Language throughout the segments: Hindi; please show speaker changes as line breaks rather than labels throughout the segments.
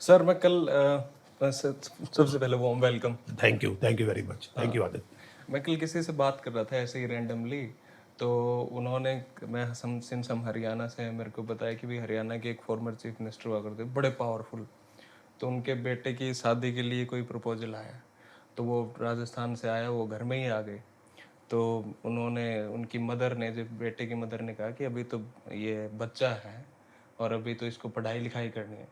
सर मैं कल सबसे पहले warm welcome.
Thank you very much. Thank you Aditya.
मैं कल किसी से बात कर रहा था ऐसे ही रैंडमली, तो उन्होंने सिंस हम हरियाणा से हैं, मेरे को बताया कि भी हरियाणा के एक फॉर्मर चीफ मिनिस्टर हुआ करते, बड़े पावरफुल। तो उनके बेटे की शादी के लिए कोई प्रपोजल आया, तो वो राजस्थान से आया, वो घर में ही आ गए। तो उन्होंने, उनकी मदर ने, जब बेटे की मदर ने कहा कि अभी तो ये बच्चा है और अभी तो इसको पढ़ाई लिखाई करनी है।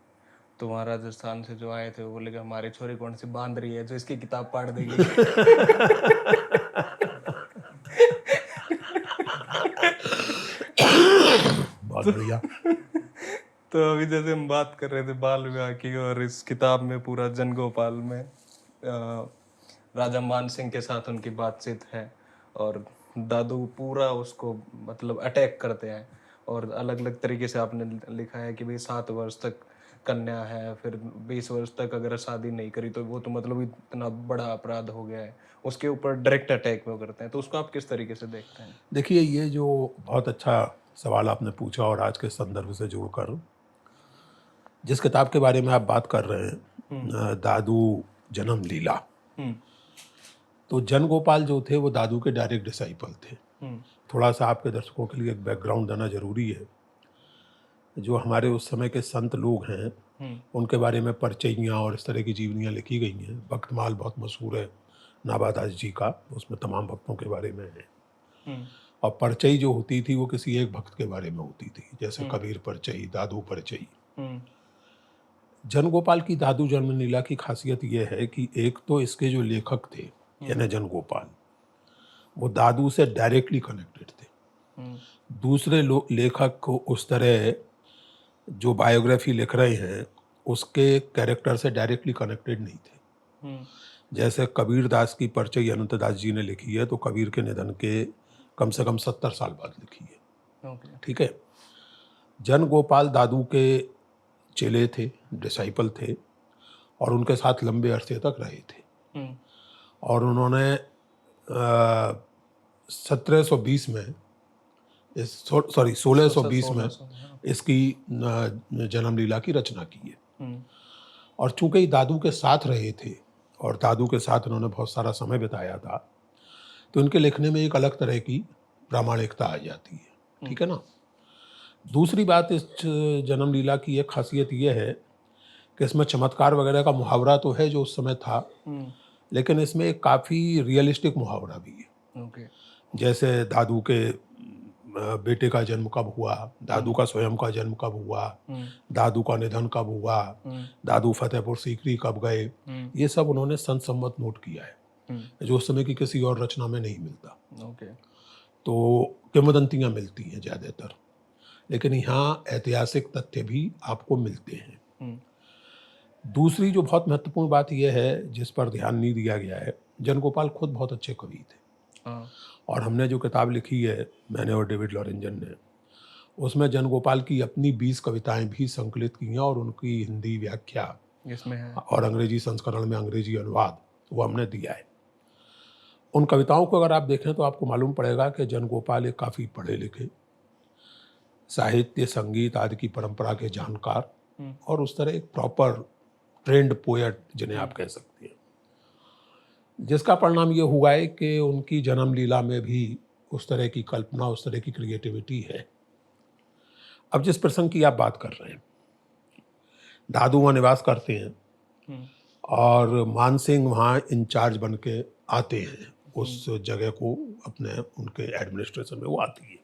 तो वहाँ राजस्थान से जो आए थे वो बोले कि हमारी छोरी कौन सी बांध रही है जो इसकी किताब पाड़ देगी।
बहुत बढ़िया।
तो अभी जैसे हम बात कर रहे थे बाल विवाह की, और इस किताब में पूरा जनगोपाल में राजा मान सिंह के साथ उनकी बातचीत है, और दादू पूरा उसको मतलब अटैक करते हैं। और अलग अलग तरीके से आपने लिखा है कि भाई 7 वर्ष तक कन्या है, फिर 20 वर्ष तक अगर शादी नहीं करी तो वो तो मतलब इतना बड़ा अपराध हो गया है, उसके ऊपर डायरेक्ट अटैक वो करते हैं। तो उसको आप किस तरीके से देखते हैं?
देखिए, ये जो बहुत अच्छा सवाल आपने पूछा और आज के संदर्भ से जोड़कर जिस किताब के बारे में आप बात कर रहे हैं, दादू जन्म लीला, तो जनगोपाल जो थे वो दादू के डायरेक्ट डिसाइपल थे। थोड़ा सा आपके दर्शकों के लिए एक बैकग्राउंड देना जरूरी है। जो हमारे उस समय के संत लोग हैं उनके बारे में परचैयाँ और इस तरह की जीवनियाँ लिखी गई हैं। भक्तमाल बहुत मशहूर है नाभादास जी का, उसमें तमाम भक्तों के बारे में है। और परचई जो होती थी वो किसी एक भक्त के बारे में होती थी, जैसे कबीर परचई, दादू परचई। जनगोपाल की दादू जन्म लीला की खासियत यह है कि एक तो इसके जो लेखक थे यानी जनगोपाल, वो दादू से डायरेक्टली कनेक्टेड थे। दूसरे लेखक को उस तरह जो बायोग्राफी लिख रहे हैं उसके कैरेक्टर से डायरेक्टली कनेक्टेड नहीं थे। जैसे कबीर दास की परचई अनंत दास जी ने लिखी है, तो कबीर के निधन के कम से कम 70 साल बाद लिखी है। ठीक है। जनगोपाल दादू के चेले थे, डिसाइपल थे, और उनके साथ लंबे अरसे तक रहे थे। और उन्होंने 1720 में, 1620 में इसकी जन्म लीला की रचना की है। और चूंकि ये दादू के साथ रहे थे और दादू के साथ उन्होंने बहुत सारा समय बिताया था, तो उनके लिखने में एक अलग तरह की प्रामाणिकता आ जाती है। ठीक है ना। दूसरी बात, इस जन्म लीला की एक खासियत यह है कि इसमें चमत्कार वगैरह का मुहावरा तो है जो उस समय था, लेकिन इसमें एक काफ़ी रियलिस्टिक मुहावरा भी है। जैसे दादू के बेटे का जन्म कब हुआ, दादू का स्वयं का जन्म कब हुआ, दादू का निधन कब हुआ, दादू फतेहपुर सीकरी कब गए, ये सब उन्होंने संसम्मत नोट किया है, जो उस समय की किसी और रचना में नहीं मिलता। तो किंवदंतियाँ मिलती हैं ज़्यादातर, लेकिन यहाँ ऐतिहासिक तथ्य भी आपको मिलते हैं। दूसरी जो बहुत महत्वपूर्ण बात यह है जिस पर ध्यान नहीं दिया गया है, जनगोपाल खुद बहुत अच्छे कवि थे। और हमने जो किताब लिखी है, मैंने और डेविड लॉरेंजन ने, उसमें जनगोपाल की अपनी 20 कविताएं भी संकलित की हैं, और उनकी हिंदी व्याख्या इसमें है, और अंग्रेजी संस्करण में अंग्रेजी अनुवाद वो हमने दिया है। उन कविताओं को अगर आप देखें तो आपको मालूम पड़ेगा कि जनगोपाल एक काफ़ी पढ़े लिखे, साहित्य संगीत आदि की परंपरा के जानकार, और उस तरह एक प्रॉपर ट्रेंड पोएट जिन्हें आप कह सकते हैं, जिसका परिणाम ये हुआ है कि उनकी जन्म लीला में भी उस तरह की कल्पना, उस तरह की क्रिएटिविटी है। अब जिस प्रसंग की आप बात कर रहे हैं, दादू वहाँ निवास करते हैं और मान सिंह वहाँ इंचार्ज बन के आते हैं उस जगह को, अपने उनके एडमिनिस्ट्रेशन में वो आती है।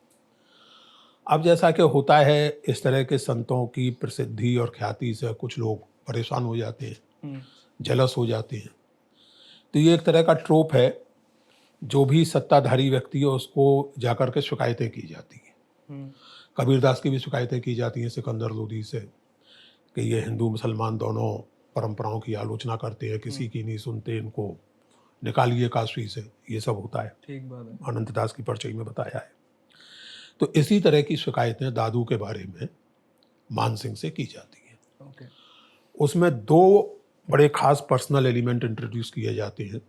अब जैसा कि होता है, इस तरह के संतों की प्रसिद्धि और ख्याति से कुछ लोग परेशान हो जाते हैं, जेलस हो जाते हैं। तो ये एक तरह का ट्रोप है, जो भी सत्ताधारी व्यक्ति है उसको जाकर के शिकायतें की जाती हैं। कबीरदास की भी शिकायतें की जाती हैं सिकंदर लोदी से कि ये हिंदू मुसलमान दोनों परंपराओं की आलोचना करते हैं, किसी की नहीं सुनते, इनको निकालिए काशी से, ये सब होता है। ठीक बात है, अनंत दास की परचई में बताया है। तो इसी तरह की शिकायतें दादू के बारे में मान सिंह से की जाती हैं। उसमें 2 बड़े खास पर्सनल एलिमेंट इंट्रोड्यूस किए जाते हैं।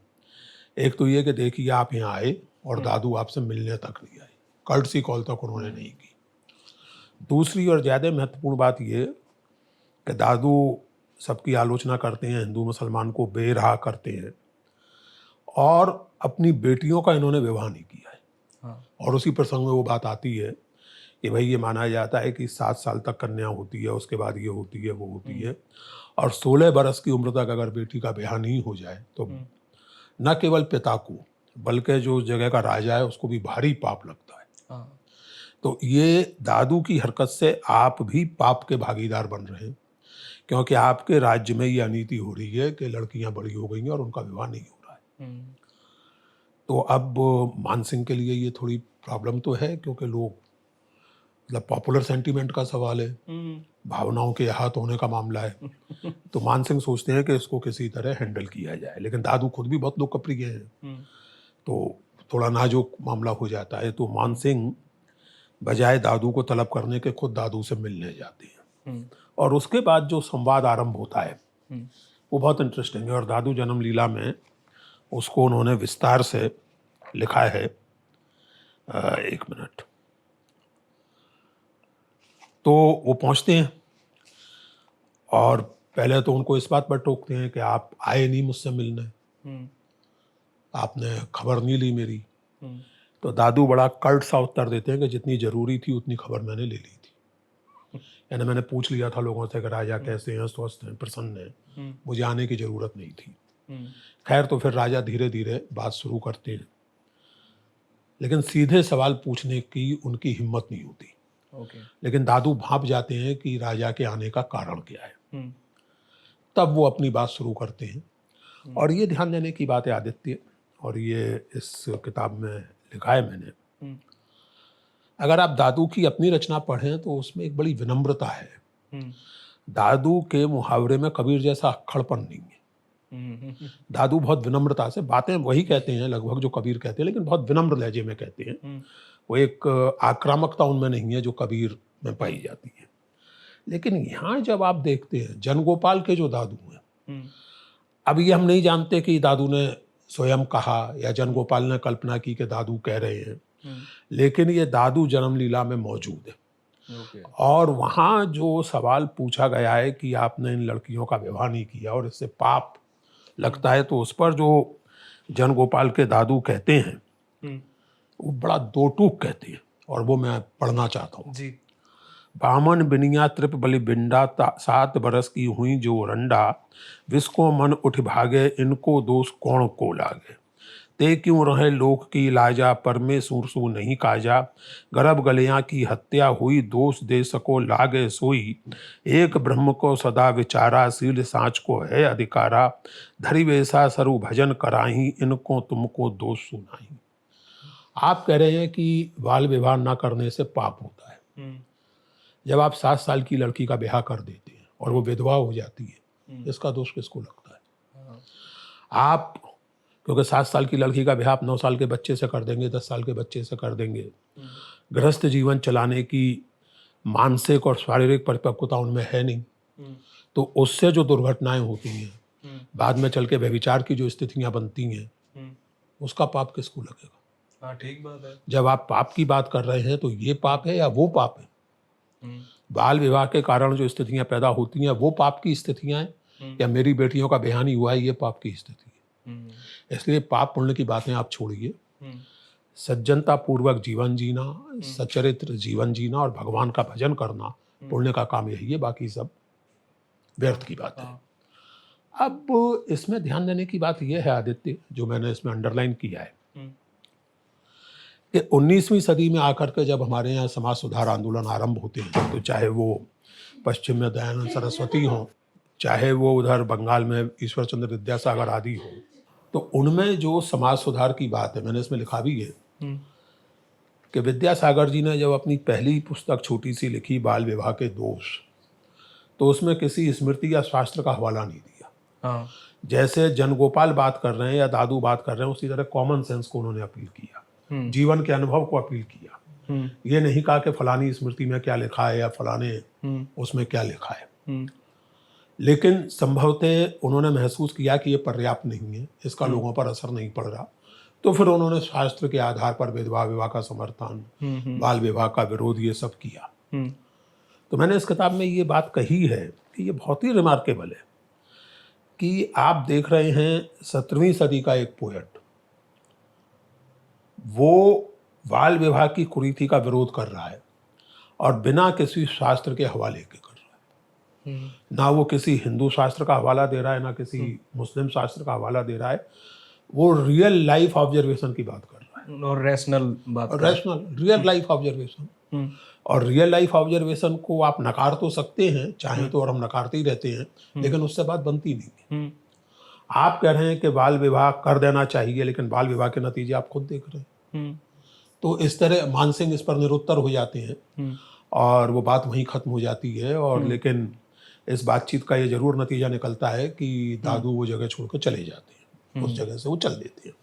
एक तो ये कि देखिए आप यहाँ आए और दादू आपसे मिलने तक नहीं आए, कर्टसी कॉल तक उन्होंने नहीं की। दूसरी और ज़्यादा महत्वपूर्ण बात ये कि दादू सबकी आलोचना करते हैं, हिंदू मुसलमान को बेरहा करते हैं, और अपनी बेटियों का इन्होंने विवाह नहीं किया है।
हाँ।
और उसी प्रसंग में वो बात आती है कि भाई ये माना जाता है कि 7 साल तक कन्या होती है, उसके बाद ये होती है, वो होती है, और 16 बरस की उम्र तक अगर बेटी का ब्याह नहीं हो जाए तो न केवल पिता को बल्कि जो जगह का राजा है उसको भी भारी पाप लगता है।
हाँ।
तो ये दादू की हरकत से आप भी पाप के भागीदार बन रहे हैं, क्योंकि आपके राज्य में ये अनीति हो रही है कि लड़कियां बड़ी हो गई हैं और उनका विवाह नहीं हो रहा है। तो अब मानसिंह के लिए ये थोड़ी प्रॉब्लम तो है, क्योंकि लोग, मतलब पॉपुलर सेंटीमेंट का सवाल है, भावनाओं के आहत होने का मामला है। तो मानसिंह सोचते हैं कि इसको किसी तरह हैंडल किया जाए, लेकिन दादू खुद भी बहुत लोकप्रिय है, तो थोड़ा नाजुक मामला हो जाता है। तो मानसिंह बजाय दादू को तलब करने के खुद दादू से मिलने जाते हैं, और उसके बाद जो संवाद आरंभ होता है वो बहुत इंटरेस्टिंग है। और दादू जन्म लीला में उसको उन्होंने विस्तार से लिखा है। एक मिनट। तो वो पहुंचते हैं और पहले तो उनको इस बात पर टोकते हैं कि आप आए नहीं मुझसे मिलने, आपने खबर नहीं ली मेरी। तो दादू बड़ा कर्ट सा उत्तर देते हैं कि जितनी जरूरी थी उतनी खबर मैंने ले ली थी, यानी मैंने पूछ लिया था लोगों से कि राजा कैसे हैं, स्वस्थ हैं, प्रसन्न हैं, मुझे आने की जरूरत नहीं थी। खैर, तो फिर राजा धीरे धीरे बात शुरू करते हैं, लेकिन सीधे सवाल पूछने की उनकी हिम्मत नहीं होती। लेकिन दादू भांप जाते हैं कि राजा के आने का कारण क्या है। तब वो अपनी बात शुरू करते हैं। और ये ध्यान देने की बात है आदित्य, और ये इस किताब में लिखा है मैंने, अगर आप दादू की अपनी रचना पढ़ें तो उसमें एक बड़ी विनम्रता है। दादू के मुहावरे में कबीर जैसा अक्खड़पन नहीं है। दादू बहुत विनम्रता से बातें वही कहते हैं लगभग जो कबीर कहते हैं, लेकिन बहुत विनम्र लहजे में कहते हैं। वो एक आक्रामकता उनमें नहीं है जो कबीर में पाई जाती है। लेकिन यहाँ जब आप देखते हैं जनगोपाल के जो दादू हैं, अब ये हम नहीं जानते कि दादू ने स्वयं कहा या जनगोपाल ने कल्पना की कि दादू कह रहे हैं, लेकिन ये दादू जन्म लीला में मौजूद है। और वहाँ जो सवाल पूछा गया है कि आपने इन लड़कियों का विवाह नहीं किया और इससे पाप लगता है, तो उस पर जो जनगोपाल के दादू कहते हैं वो बड़ा दो टूक कहते हैं, और वो मैं पढ़ना चाहता हूँ जी। बामन बिनिया त्रिप बलि बिंडा 7 बरस की हुई जो रंडा, विस्को मन उठ भागे इनको दोष कौन को लागे, ते क्यों रहे लोक की लाजा परमे सूरसू नहीं काजा, गर्भ गलियां की हत्या हुई दोष दे सको लागे सोई, एक ब्रह्म को सदा विचारा सील सांच को है अधिकारा, धरी वैसा सरु भजन कराही इनको तुमको दोष सुनाही। आप कह रहे हैं कि बाल विवाह ना करने से पाप होता है। जब आप 7 साल की लड़की का ब्याह कर देते हैं और वो विधवा हो जाती है, इसका दोष किसको लगता है? आप, क्योंकि 7 साल की लड़की का ब्याह आप 9 साल के बच्चे से कर देंगे, 10 साल के बच्चे से कर देंगे, गृहस्थ जीवन चलाने की मानसिक और शारीरिक परिपक्वता उनमें है नहीं, तो उससे जो दुर्घटनाएं होती हैं, बाद में चल के व्यभिचार की जो स्थितियां बनती हैं, उसका पाप किसको लगेगा?
हाँ, ठीक बात है।
जब आप पाप की बात कर रहे हैं तो ये पाप है या वो पाप है? बाल विवाह के कारण जो स्थितियां पैदा होती हैं वो पाप की स्थितियां हैं, या मेरी बेटियों का ब्याह नहीं हुआ है ये पाप की स्थिति है? इसलिए पाप पुण्य की बातें आप छोड़िए, सज्जनता पूर्वक जीवन जीना, सचरित्र जीवन जीना और भगवान का भजन करना पुण्य का काम यही है, बाकी सब व्यर्थ की बात है। अब इसमें ध्यान देने की बात यह है आदित्य, जो मैंने इसमें अंडरलाइन किया है, कि 19वीं सदी में आकर के जब हमारे यहाँ समाज सुधार आंदोलन आरंभ होते हैं, तो चाहे वो पश्चिम में दयानंद सरस्वती हो, चाहे वो उधर बंगाल में ईश्वर चंद्र विद्यासागर आदि हो, तो उनमें जो समाज सुधार की बात है, मैंने इसमें लिखा भी है कि विद्यासागर जी ने जब अपनी पहली पुस्तक छोटी सी लिखी बाल विवाह के दोष, तो उसमें किसी स्मृति या शास्त्र का हवाला नहीं दिया। जैसे जनगोपाल बात कर रहे हैं या दादू बात कर रहे हैं, उसी तरह कॉमन सेंस को उन्होंने अपील किया, जीवन के अनुभव को अपील किया। ये नहीं कहा कि फलानी स्मृति में क्या लिखा है या फलाने उसमें क्या लिखा है, लेकिन संभवतः उन्होंने महसूस किया कि ये पर्याप्त नहीं है, इसका लोगों पर असर नहीं पड़ रहा, तो फिर उन्होंने शास्त्र के आधार पर विधवा विवाह का समर्थन, बाल विवाह का विरोध, ये सब किया। तो मैंने इस किताब में ये बात कही है कि ये बहुत ही रिमार्केबल है कि आप देख रहे हैं 17वीं सदी का एक पोएट, वो बाल विवाह की कुरीति का विरोध कर रहा है और बिना किसी शास्त्र के हवाले के कर रहा है। ना वो किसी हिंदू शास्त्र का हवाला दे रहा है, ना किसी मुस्लिम शास्त्र का हवाला दे रहा है, वो रियल लाइफ ऑब्जर्वेशन की बात कर रहा है
और रैशनल बात
और रैशनल रियल लाइफ ऑब्जर्वेशन। और रियल लाइफ ऑब्जर्वेशन को आप नकार तो सकते हैं चाहे तो, और हम नकारते ही रहते हैं, लेकिन उससे बात बनती नहीं है। आप कह रहे हैं कि बाल विवाह कर देना चाहिए, लेकिन बाल विवाह के नतीजे आप खुद देख रहे हैं। तो इस तरह मानसिंह इस पर निरुत्तर हो जाते हैं और वो बात वहीं खत्म हो जाती है। और लेकिन इस बातचीत का ये जरूर नतीजा निकलता है कि दादू वो जगह छोड़कर चले जाते हैं, उस जगह से वो चल देते हैं।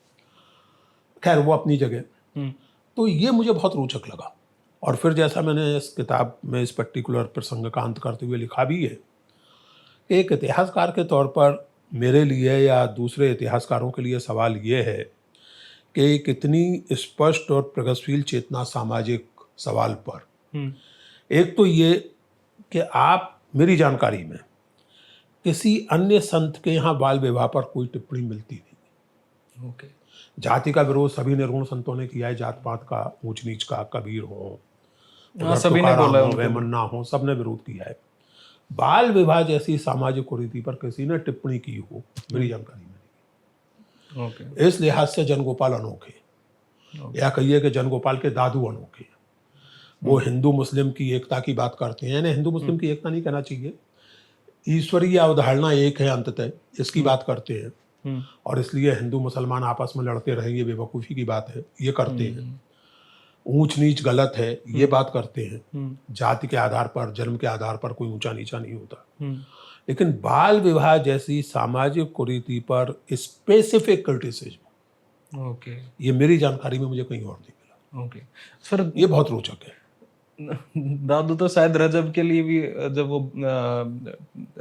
खैर वो अपनी जगह। तो ये मुझे बहुत रोचक लगा। और फिर जैसा मैंने इस किताब में इस पर्टिकुलर प्रसंग का अंत करते हुए लिखा भी है, एक इतिहासकार के तौर पर मेरे लिए या दूसरे इतिहासकारों के लिए सवाल ये है कि कितनी स्पष्ट और प्रगतिशील चेतना सामाजिक सवाल पर। एक तो ये कि आप मेरी जानकारी में किसी अन्य संत के यहाँ बाल विवाह पर कोई टिप्पणी मिलती नहीं।
ओके।
जाति का विरोध सभी निर्गुण संतों ने किया है, जात पात का, ऊंच नीच का, कबीर हो,
सभी ने बोला,
वेमन्ना हो, सबने विरोध किया है। बाल विवाह जैसी सामाजिक कुरीति पर किसी ने टिप्पणी की हो मेरी जानकारी में नहीं। इस लिहाज से जनगोपाल अनोखे, या कहिए कि जनगोपाल के दादू अनोखे। वो हिंदू मुस्लिम की एकता की बात करते हैं, यानी हिंदू मुस्लिम की एकता नहीं कहना चाहिए, ईश्वरीय अवधारणा एक है अंततः, इसकी बात करते हैं। और इसलिए हिंदू मुसलमान आपस में लड़ते रहेंगे, बेवकूफ़ी की बात है, ये करते हैं। ऊंच नीच गलत है, ये बात करते हैं। जाति के आधार पर, जन्म के आधार पर कोई ऊंचा नीचा नहीं होता। लेकिन बाल विवाह जैसी सामाजिक कुरीति पर स्पेसिफिक क्रिटिसिज्म, ये मेरी जानकारी में मुझे कहीं और नहीं मिला।
सर
ये बहुत रोचक है।
दादू तो शायद रजब के लिए भी, जब वो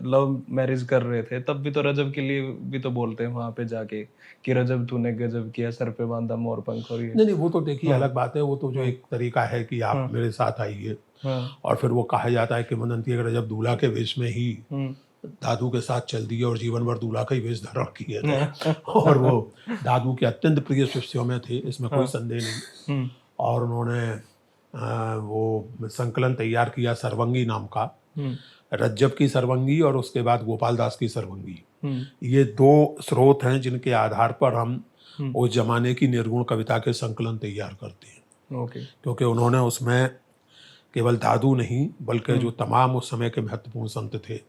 लव मैरिज कर रहे थे तब भी तो रजब के लिए भी तो बोलते हैं वहां पे जाके कि रजब तूने गजब किया, सर पे बांधा मोर पंख। और ये
नहीं, वो तो देखिए अलग बात है। वो तो जो एक तरीका है कि आप मेरे साथ आइए, और फिर वो कहा जाता है कि किंवदंती अगर रजब दूल्हा के वेश में ही दादू के साथ चल दिए और जीवन भर दूल्हा का ही वेश धारण किए थे, और वो दादू के अत्यंत प्रिय शिष्यों में थे, इसमें कोई संदेह नहीं। और उन्होंने वो संकलन तैयार किया सरवंगी नाम का, रज्जब की सरवंगी और उसके बाद गोपाल दास की सरवंगी। ये दो स्रोत हैं जिनके आधार पर हम उस जमाने की निर्गुण कविता के संकलन तैयार करते हैं। क्योंकि उन्होंने उसमें केवल दादू नहीं बल्कि जो तमाम उस समय के महत्वपूर्ण संत थे,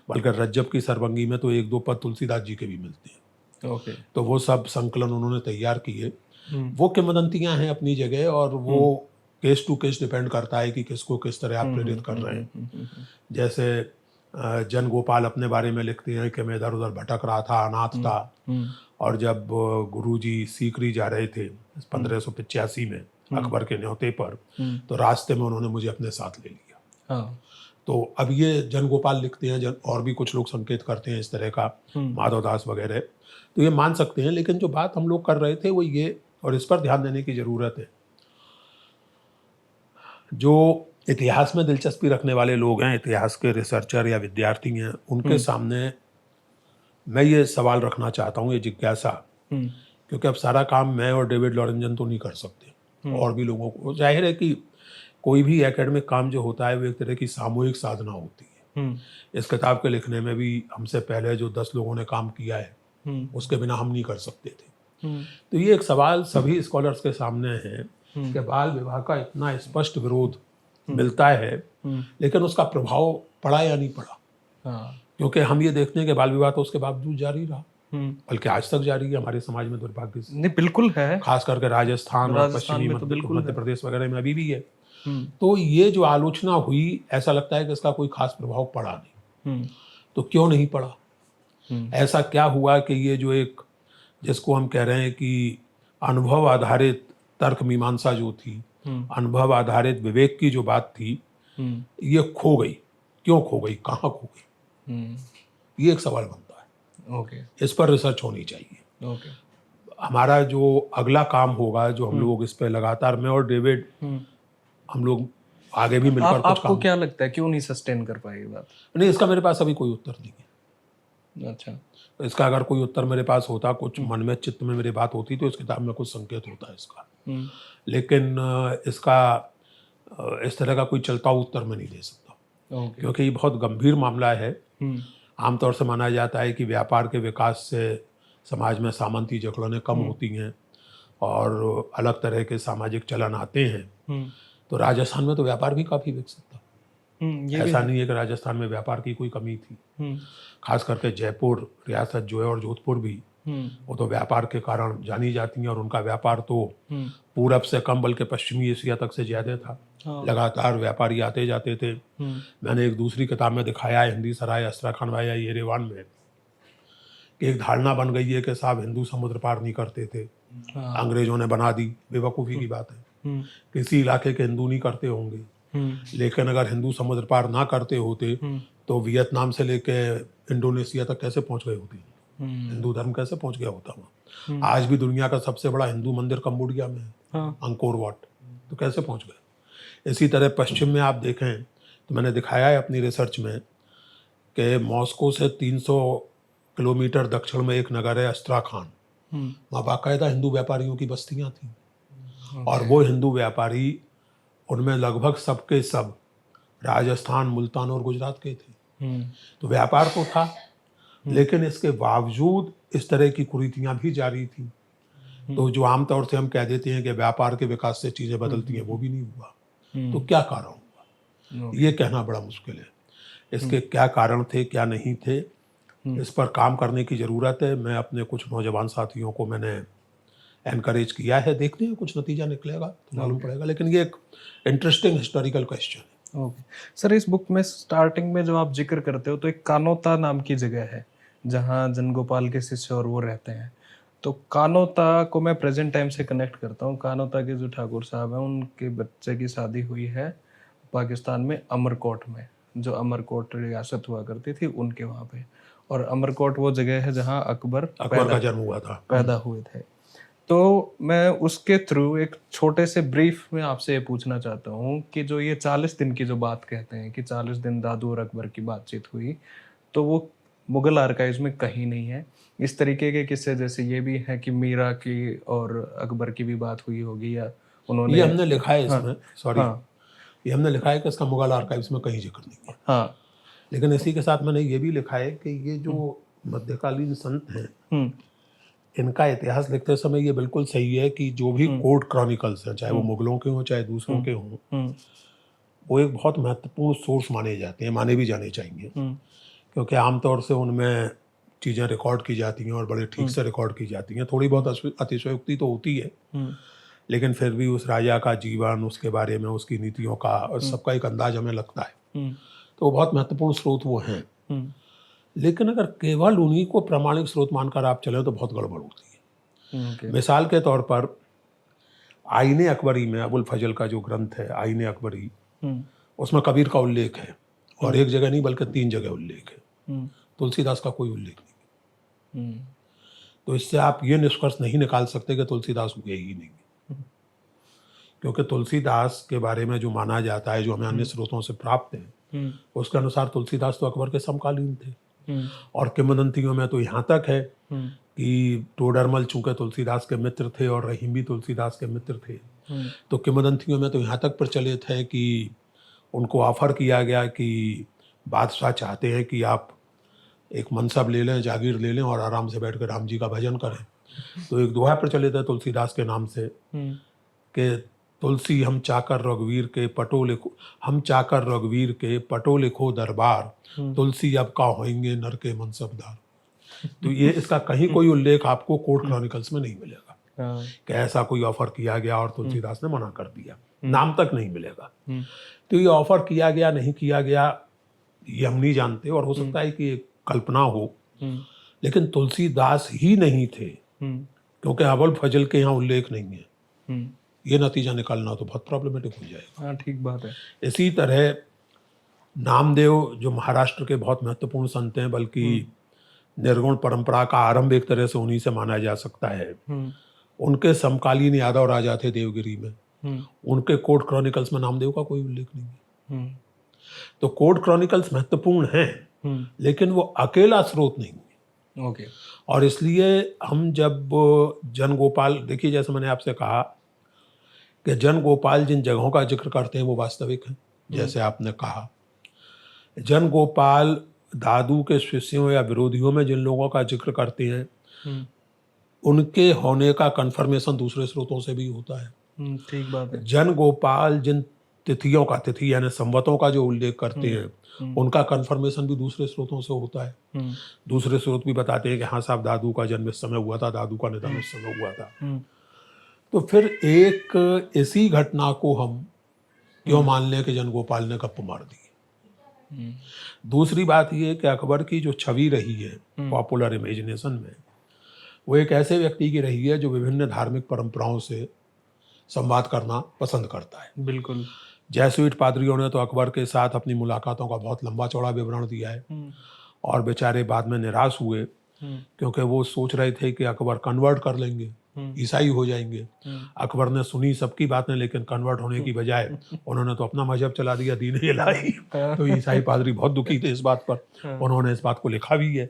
बल्कि रज्जब की सरवंगी में तो एक दो पद तुलसीदास जी के भी मिलते हैं। तो वो सब संकलन उन्होंने तैयार किए। वो किंवदंतियां हैं अपनी जगह, और वो केस टू केस डिपेंड करता है कि किसको किस तरह आप प्रेरित कर रहे हैं। जैसे जन गोपाल अपने बारे में लिखते हैं कि मैं इधर उधर भटक रहा था, अनाथ था, और जब गुरुजी सीकरी जा रहे थे 1585 में अकबर के न्योते पर, तो रास्ते में उन्होंने मुझे अपने साथ ले लिया। तो अब ये जन गोपाल लिखते हैं, और भी कुछ लोग संकेत करते हैं इस तरह का, माधव दास वगैरह, तो ये मान सकते हैं। लेकिन जो बात हम लोग कर रहे थे वो ये, और इस पर ध्यान देने की ज़रूरत है, जो इतिहास में दिलचस्पी रखने वाले लोग हैं, इतिहास के रिसर्चर या विद्यार्थी हैं, उनके सामने मैं ये सवाल रखना चाहता हूँ, ये जिज्ञासा, क्योंकि अब सारा काम मैं और डेविड लॉरेंजन तो नहीं कर सकते, और भी लोगों को। जाहिर है कि कोई भी एकेडमिक काम जो होता है वो एक तरह की सामूहिक साधना होती है। इस किताब के लिखने में भी हमसे पहले जो 10 लोगों ने काम किया है, उसके बिना हम नहीं कर सकते थे। तो ये एक सवाल सभी स्कॉलर्स के सामने है कि बाल विवाह का इतना स्पष्ट विरोध मिलता है, लेकिन उसका प्रभाव पड़ा या नहीं पड़ा। क्योंकि हम ये देखते हैं कि बाल विवाह तो उसके बावजूद जारी रहा, बल्कि आज तक जारी है हमारे समाज में, दुर्भाग्य से।
नहीं, बिल्कुल है,
खास करके राजस्थान और पश्चिमी मध्य प्रदेश वगैरह में अभी भी है। तो ये जो आलोचना हुई, ऐसा लगता है कि इसका कोई खास प्रभाव पड़ा नहीं। तो क्यों नहीं पड़ा? ऐसा क्या हुआ कि ये जो एक, जिसको हम कह रहे हैं कि अनुभव आधारित तर्क मीमांसा जो थी, अनुभव आधारित विवेक की जो बात थी, ये खो गई। क्यों खो गई, कहाँ खो गई, ये एक सवाल बनता है। इस पर रिसर्च होनी चाहिए। हमारा जो अगला काम होगा, जो हम लोग इस पर लगातार, मैं और डेविड, हम लोग आगे भी मिलकर कुछ
आपको
काम।
क्या लगता है क्यों नहीं सस्टेन कर पाई ये बात?
नहीं, इसका मेरे पास अभी कोई उत्तर नहीं है।
अच्छा।
इसका अगर कोई उत्तर मेरे पास होता, कुछ मन में चित्त में मेरी बात होती, तो इस किताब में कुछ संकेत होता है इसका। लेकिन इसका इस तरह का कोई चलता हुआ उत्तर मैं नहीं दे सकता,
ओके।
क्योंकि ये बहुत गंभीर मामला है। आमतौर से माना जाता है कि व्यापार के विकास से समाज में सामंती जकड़नें कम होती हैं और अलग तरह के सामाजिक चलन आते हैं। तो राजस्थान में तो व्यापार भी काफ़ी विकसित था। ऐसा नहीं है कि राजस्थान में व्यापार की कोई कमी थी। खास करके जयपुर रियासत जो है और जोधपुर भी, वो तो व्यापार के कारण जानी जाती हैं, और उनका व्यापार तो पूरब से कम बल्कि पश्चिमी एशिया तक से ज़्यादा था। लगातार व्यापारी आते जाते थे। मैंने एक दूसरी किताब में दिखाया है, हिंदी सराय अस्त्राखान वाया येरेवान में, कि एक धारणा बन गई है कि साहब हिंदू समुद्र पार नहीं करते थे। अंग्रेजों ने बना दी, बेवकूफ़ी की बात है। किसी इलाके के हिंदू नहीं करते होंगे, लेकिन अगर हिंदू समुद्र पार ना करते होते तो वियतनाम से लेके इंडोनेशिया तक कैसे पहुंच गए होते? हिंदू धर्म कैसे पहुंच गया होता वहाँ? आज भी दुनिया का सबसे बड़ा हिंदू मंदिर कंबोडिया में है, अंकोर वाट। तो कैसे पहुंच गए? इसी तरह पश्चिम में आप देखें तो मैंने दिखाया है अपनी रिसर्च में कि मॉस्को से 300 किलोमीटर दक्षिण में एक नगर है अस्त्राखान। वहाँ बाकायदा हिंदू व्यापारियों की बस्तियाँ थीं, और वो हिंदू व्यापारी, उनमें लगभग सबके सब राजस्थान, मुल्तान और गुजरात के थे। तो व्यापार तो था, लेकिन इसके बावजूद इस तरह की कुरीतियां भी जारी थी। तो जो आमतौर से हम कह देते हैं कि व्यापार के विकास से चीज़ें बदलती हैं, वो भी नहीं हुआ। तो क्या कारण हुआ, ये कहना बड़ा मुश्किल है। इसके क्या कारण थे, क्या नहीं थे, इस पर काम करने की ज़रूरत है। मैं अपने कुछ नौजवान साथियों को मैंने एनकरेज किया है। देखते हैं कुछ नतीजा निकलेगा तो मालूम पड़ेगा, लेकिन ये एक इंटरेस्टिंग हिस्टोरिकल क्वेश्चन है।
ओके सर, इस बुक में स्टार्टिंग में जो आप जिक्र करते हो, तो एक कानोता नाम की जगह है जहाँ जनगोपाल के शिष्य और वो रहते हैं। तो कानोता को मैं प्रेजेंट टाइम से कनेक्ट करता हूँ। कानोता के जो ठाकुर साहब हैं, उनके बच्चे की शादी हुई है पाकिस्तान में अमरकोट में, जो अमरकोट रियासत हुआ करती थी उनके वहाँ पे। और अमरकोट वो जगह है जहाँ अकबर
का जन्म हुआ था,
पैदा हुए थे। तो मैं उसके थ्रू एक छोटे से ब्रीफ में आपसे ये पूछना चाहता हूँ कि जो ये 40 दिन की जो बात कहते हैं कि 40 दिन दादू और अकबर की बातचीत हुई, तो वो मुगल आर्काइव्स में कहीं नहीं है। इस तरीके के किस्से जैसे ये भी है कि मीरा की और अकबर की भी बात हुई होगी, या उन्होंने,
ये हमने लिखा है इसमें, सॉरी, ये हमने लिखा है कि इसका मुगल आर्काइव्स में कहीं जिक्र नहीं है। लेकिन इसी के साथ मैंने ये भी लिखा है कि ये जो मध्यकालीन संत हैं, इनका इतिहास लिखते समय ये बिल्कुल सही है कि जो भी कोर्ट क्रॉनिकल्स हैं, चाहे वो मुगलों के हों चाहे दूसरों के हों, वो एक बहुत महत्वपूर्ण सोर्स माने जाते हैं, माने भी जाने चाहिए, क्योंकि आमतौर से उनमें चीज़ें रिकॉर्ड की जाती हैं और बड़े ठीक से रिकॉर्ड की जाती हैं। थोड़ी बहुत अतिशयोक्ति तो होती है, लेकिन फिर भी उस राजा का जीवन, उसके बारे में, उसकी नीतियों का और सबका एक अंदाज हमें लगता है। तो वो बहुत महत्वपूर्ण स्रोत वो हैं। लेकिन अगर केवल उन्हीं को प्रामाणिक स्रोत मानकर आप चलें तो बहुत गड़बड़ होती है। मिसाल के तौर पर आईने अकबरी में अबुल फजल का जो ग्रंथ है आईने अकबरी, उसमें कबीर का उल्लेख है, और एक जगह नहीं बल्कि 3 जगह उल्लेख है। तुलसीदास का कोई उल्लेख नहीं। तो इससे आप ये निष्कर्ष नहीं निकाल सकते कि तुलसीदास हुए ही नहीं, क्योंकि तुलसीदास के बारे में जो माना जाता है, जो हमें अन्य स्रोतों से प्राप्त है, उसके अनुसार तुलसीदास तो अकबर के समकालीन थे। और किंवदंतियों में तो यहाँ तक है कि टोडरमल चूंकि तुलसीदास के मित्र थे और रहीम भी तुलसीदास के मित्र थे, तो किंवदंतियों में तो यहाँ तक प्रचलित है कि उनको ऑफर किया गया कि बादशाह चाहते हैं कि आप एक मनसब ले लें, जागीर ले लें और आराम से बैठ कर राम जी का भजन करें। तो एक दोहा प्रचलित है तुलसीदास के नाम से कि तुलसी हम चाकर रघुवीर के पटो लिखो, हम चाकर रघुवीर के पटो लिखो दरबार, तुलसी अब का होंगे नर के मनसबदार। तो ये इसका कहीं कोई उल्लेख आपको कोर्ट क्रॉनिकल्स में नहीं मिलेगा कि ऐसा कोई ऑफर किया गया और तुलसीदास ने मना कर दिया, नाम तक नहीं मिलेगा। तो ये ऑफर किया गया नहीं किया गया ये हम नहीं जानते, और हो सकता है कि एक कल्पना हो, लेकिन तुलसीदास ही नहीं थे, क्योंकि अबुल फजल के यहाँ उल्लेख नहीं है। ये नतीजा निकालना तो बहुत प्रॉब्लमेटिक हो जाएगा।
हाँ, ठीक बात है।
इसी तरह नामदेव जो महाराष्ट्र के बहुत महत्वपूर्ण संत हैं, बल्कि निर्गुण परंपरा का आरंभ एक तरह से उन्हीं से माना जा सकता है, उनके समकालीन यादव राजा थे देवगिरी में, उनके कोर्ट क्रॉनिकल्स में नामदेव का कोई उल्लेख नहीं है। तो कोर्ट क्रॉनिकल्स महत्वपूर्ण हैं, लेकिन वो अकेला स्रोत नहीं है।
ओके।
और इसलिए हम जब जन गोपाल, देखिए जैसे मैंने आपसे कहा कि जन गोपाल जिन जगहों का जिक्र करते हैं वो वास्तविक हैं, जैसे आपने कहा जन गोपाल दादू के शिष्यों या विरोधियों में जिन लोगों का जिक्र करते हैं उनके होने का कंफर्मेशन दूसरे स्रोतों से भी होता है।
ठीक बात है।
जन गोपाल जिन तिथियों का, तिथि यानी संवतों का जो उल्लेख करते हैं उनका कंफर्मेशन भी दूसरे स्रोतों से होता है। दूसरे स्रोत भी बताते हैं कि हाँ साहब दादू का जन्म इस समय हुआ था, दादू का निधन उस समय हुआ था। तो फिर एक इसी घटना को हम क्यों मान लें कि जन गोपाल ने गप्प मार दी। दूसरी बात ये कि अकबर की जो छवि रही है पॉपुलर इमेजिनेशन में, वो एक ऐसे व्यक्ति की रही है जो विभिन्न धार्मिक परंपराओं से संवाद करना पसंद करता है।
बिल्कुल।
जैसुइट पादरियों ने तो अकबर के साथ अपनी मुलाकातों का बहुत लंबा चौड़ा विवरण दिया है और बेचारे बाद में निराश हुए क्योंकि वो सोच रहे थे कि अकबर कन्वर्ट कर लेंगे, ईसाई हो जाएंगे। अकबर ने सुनी सबकी बातें, लेकिन कन्वर्ट होने की बजाय उन्होंने तो अपना मजहब चला दिया, दीन इलाही। तो ईसाई पादरी बहुत दुखी थे इस बात पर, उन्होंने इस बात को लिखा भी है।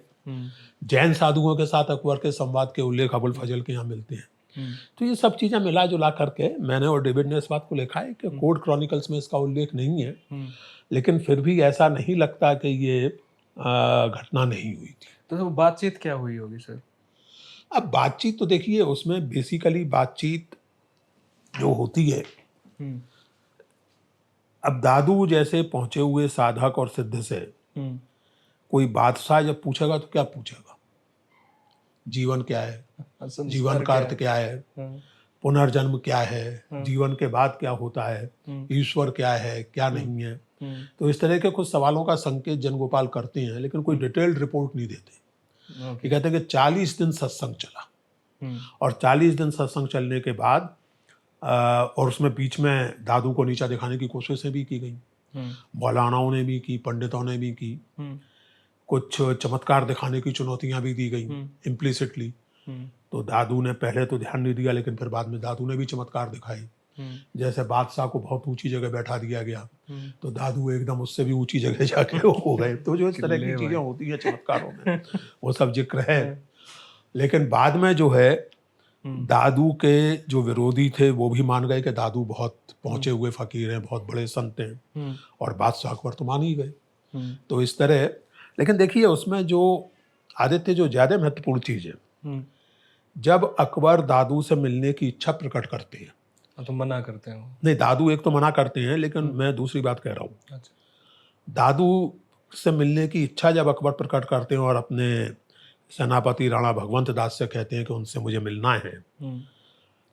जैन साधुओं के साथ अकबर के संवाद के उल्लेख अबुल फजल के यहाँ मिलते हैं। तो ये सब चीज़ें मिला जुला करके मैंने और डेविड ने इस बात को लिखा है कि कोर्ट क्रॉनिकल्स में इसका उल्लेख नहीं है, लेकिन फिर भी ऐसा नहीं लगता कि ये घटना नहीं हुई थी।
तो बातचीत क्या हुई होगी सर?
अब बातचीत तो देखिए उसमें बेसिकली बातचीत जो होती है, अब दादू जैसे पहुंचे हुए साधक और सिद्ध से कोई बादशाह जब पूछेगा तो क्या पूछेगा? जीवन क्या है, जीवन का अर्थ क्या है, पुनर्जन्म क्या है, जीवन के बाद क्या होता है, ईश्वर क्या है, क्या नहीं है। तो इस तरह के कुछ सवालों का संकेत जनगोपाल करते हैं, लेकिन कोई डिटेल्ड रिपोर्ट नहीं देते। ये कहते हैं कि 40 दिन सत्संग चला और 40 दिन सत्संग चलने के बाद और उसमें बीच में दादू को नीचा दिखाने की कोशिशें भी की गई, मौलानाओं ने भी की, पंडितों ने भी की, कुछ चमत्कार दिखाने की चुनौतियां भी दी गई इम्प्लिसिटली। तो दादू ने पहले तो ध्यान नहीं दिया, लेकिन फिर बाद में दादू ने भी चमत्कार दिखाई। जैसे बादशाह को बहुत ऊंची जगह बैठा दिया गया तो दादू एकदम उससे भी ऊंची जगह जाके हो गए। तो जो इस तरह की चीजें होती हैं चमत्कारों में वो सब जिक्र है। लेकिन बाद में जो है दादू के जो विरोधी थे वो भी मान गए कि दादू बहुत पहुंचे हुए फकीर हैं, बहुत बड़े संत हैं, और बादशाह अकबर तो मान ही गए। तो इस तरह, लेकिन देखिए उसमें जो आदित्य जो ज्यादा महत्वपूर्ण चीज है, जब अकबर दादू से मिलने की इच्छा प्रकट करते हैं
तो मना करते हैं?
नहीं, दादू एक तो मना करते हैं, लेकिन मैं दूसरी बात कह रहा हूँ। अच्छा। दादू से मिलने की इच्छा जब अकबर प्रकट करते हैं और अपने सेनापति राणा भगवंत दास से कहते हैं कि उनसे मुझे मिलना है,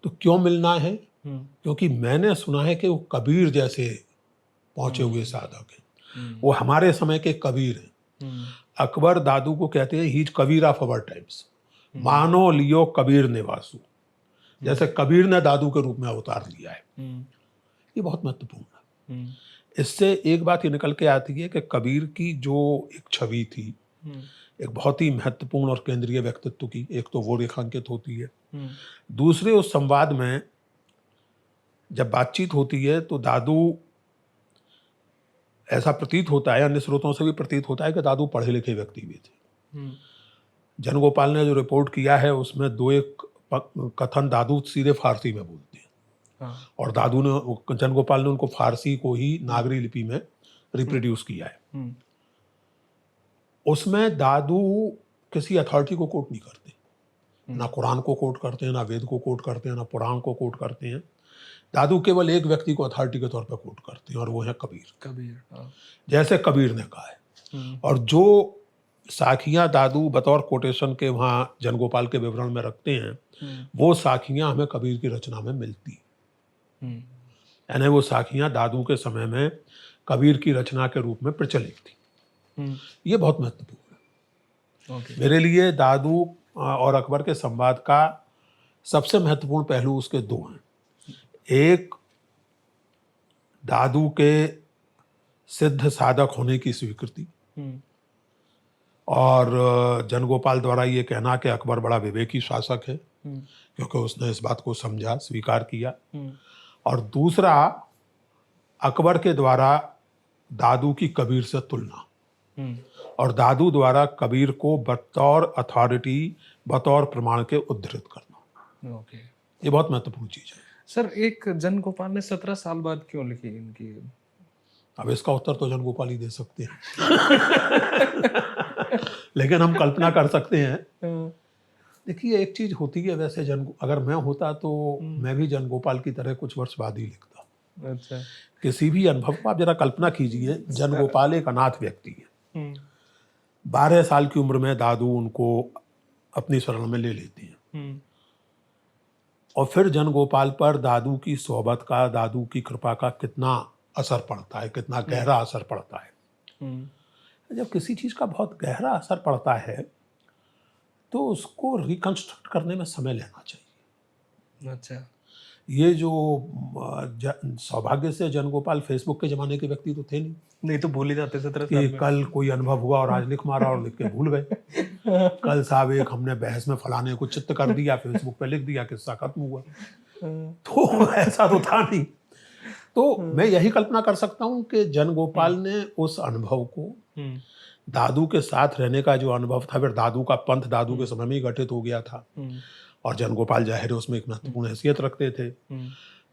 तो क्यों मिलना है? क्योंकि मैंने सुना है कि वो कबीर जैसे पहुंचे हुए साधक हैं, वो हमारे समय के कबीर हैं। अकबर दादू को कहते हैं he is Kabir of our times, मानो लियो कबीर निवासु, जैसे कबीर ने दादू के रूप में अवतार लिया है। ये बहुत महत्वपूर्ण है। इससे एक बात ये निकल के आती है कि कबीर की जो एक छवि थी, एक बहुत ही महत्वपूर्ण और केंद्रीय व्यक्तित्व की, एक तो वो रेखांकित होती है। दूसरे उस संवाद में जब बातचीत होती है तो दादू, ऐसा प्रतीत होता है, अन्य स्रोतों से भी प्रतीत होता है कि दादू पढ़े लिखे व्यक्ति भी थे। जनगोपाल ने जो रिपोर्ट किया है उसमें दो एक कथन दादू सीधे फारसी में बोलते हैं, और दादू ने, जनगोपाल ने उनको फारसी को ही नागरी लिपि में रिप्रोड्यूस किया है। उसमें दादू किसी अथॉरिटी को कोट नहीं करते, ना कुरान को कोट करते हैं, ना वेद को कोट करते हैं, ना पुराण को कोट करते हैं। दादू केवल एक व्यक्ति को अथॉरिटी के तौर पर कोट करते हैं और वो है कबीर। जैसे कबीर ने कहा है, और जो साखियां दादू बतौर कोटेशन के वहाँ जनगोपाल के विवरण में रखते हैं, वो साखियां हमें कबीर की रचना में मिलती, यानी वो साखियां दादू के समय में कबीर की रचना के रूप में प्रचलित थी। ये बहुत महत्वपूर्ण है। मेरे लिए दादू और अकबर के संवाद का सबसे महत्वपूर्ण पहलू उसके दो हैं। एक, दादू के सिद्ध साधक होने की स्वीकृति, और जनगोपाल द्वारा ये कहना कि अकबर बड़ा विवेकी शासक है, क्योंकि उसने इस बात को समझा, स्वीकार किया। और दूसरा अकबर के द्वारा दादू की कबीर से तुलना, और दादू द्वारा कबीर को बतौर अथॉरिटी, बतौर प्रमाण के उद्धृत करना।
ओके
ये बहुत महत्वपूर्ण चीज है।
सर, एक जन गोपाल ने 17 साल बाद क्यों लिखी इनकी?
अब इसका उत्तर तो जन गोपाल ही दे सकते हैं लेकिन हम कल्पना कर सकते हैं। देखिए, एक चीज होती है, वैसे अगर मैं होता तो मैं भी जन गोपाल की तरह कुछ वर्ष बाद ही लिखता।
अच्छा।
किसी भी अनुभव को आप जरा कल्पना कीजिए, जन गोपाल एक अनाथ व्यक्ति है। 12 साल की उम्र में दादू उनको अपनी शरण में ले लेती हैं, और फिर जन गोपाल पर दादू की सोहबत का, दादू की कृपा का कितना असर पड़ता है, कितना गहरा असर पड़ता है। जब किसी चीज का बहुत गहरा असर पड़ता है तो उसको रिकंस्ट्रक्ट करने में समय लेना चाहिए।
अच्छा।
ये जो सौभाग्य से जन गोपाल फेसबुक के जमाने के व्यक्ति तो थे
नहीं तो भूल ही जाते 17 साल
कि
में।
कल कोई अनुभव हुआ और आज लिख मारा और लिख के भूल गए। कल साहब एक हमने बहस में फलाने को चित्त कर दिया, फेसबुक पे लिख दिया, किस्सा खत्म हुआ। तो ऐसा तो था नहीं। तो मैं यही कल्पना कर सकता हूँ कि जन गोपाल ने उस अनुभव को, दादू के साथ रहने का जो अनुभव था, फिर दादू का पंथ दादू के समय में ही गठित हो गया था, और जन गोपाल जाहिर है उसमें एक महत्वपूर्ण हैसियत रखते थे।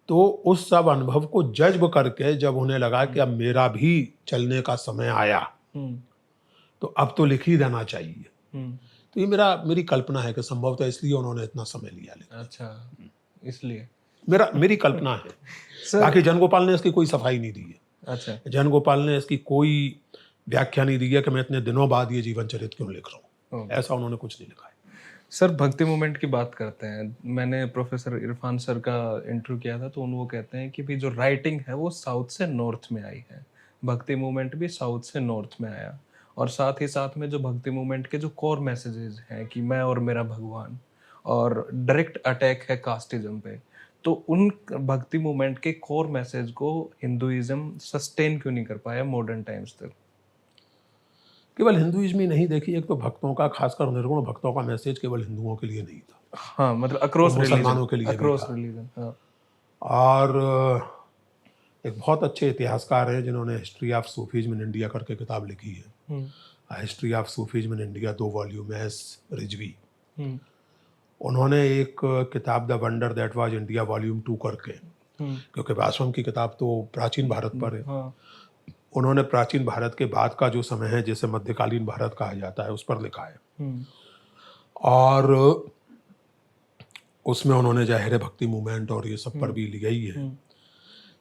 तो उस सब अनुभव को जज्ब करके जब उन्हें लगा कि अब मेरा भी चलने का समय आया, तो अब तो लिख ही देना चाहिए। तो ये मेरी कल्पना है कि संभवतः इसलिए उन्होंने इतना समय लिया लिखा।
अच्छा, इसलिए
मेरी कल्पना है। बाकी जन गोपाल ने इसकी कोई सफाई नहीं दी है।
अच्छा।
जन गोपाल ने इसकी कोई व्याख्या नहीं दी है कि मैं इतने दिनों बाद ये जीवन चरित क्यों लिख रहा हूँ, ऐसा उन्होंने कुछ नहीं लिखा है।
सर, भक्ति मूवमेंट की बात करते हैं। मैंने प्रोफेसर इरफान सर का इंटरव्यू किया था, तो वो कहते हैं कि भी जो राइटिंग है वो साउथ से नॉर्थ में आई है। भक्ति मूवमेंट भी साउथ से नॉर्थ में आया, और साथ ही साथ में जो भक्ति मूवमेंट के जो कोर मैसेजेस हैं कि मैं और मेरा भगवान, और डायरेक्ट अटैक है कास्टिज्म पे, तो उन भक्ति मूवमेंट के कोर मैसेज को हिंदुइज्म सस्टेन क्यों नहीं कर पाया मॉडर्न टाइम्स तक?
केवल हिंदुइज्म ही नहीं, देखिए, एक तो भक्तों का, खासकर निर्गुण भक्तों का मैसेज केवल हिंदुओं के लिए नहीं था।
हाँ, मतलब अक्रॉस
मुसलमानों के लिए
अक्रॉस रिलीजन। हाँ।
और एक बहुत अच्छे इतिहासकार हैं जिन्होंने history of Sufism in India करके किताब लिखी है। History of Sufism in India, 2 volume है, रिजवी। उन्होंने एक किताब the wonder that was India volume 2 करके, क्योंकि वासवम की किताब तो प्राचीन भारत पर है, उन्होंने प्राचीन भारत के बाद का जो समय है, जिसे मध्यकालीन भारत कहा जाता है, उस पर लिखा है। और उसमें उन्होंने जाहिर है भक्ति मूवमेंट और ये सब पर भी लिया ही है।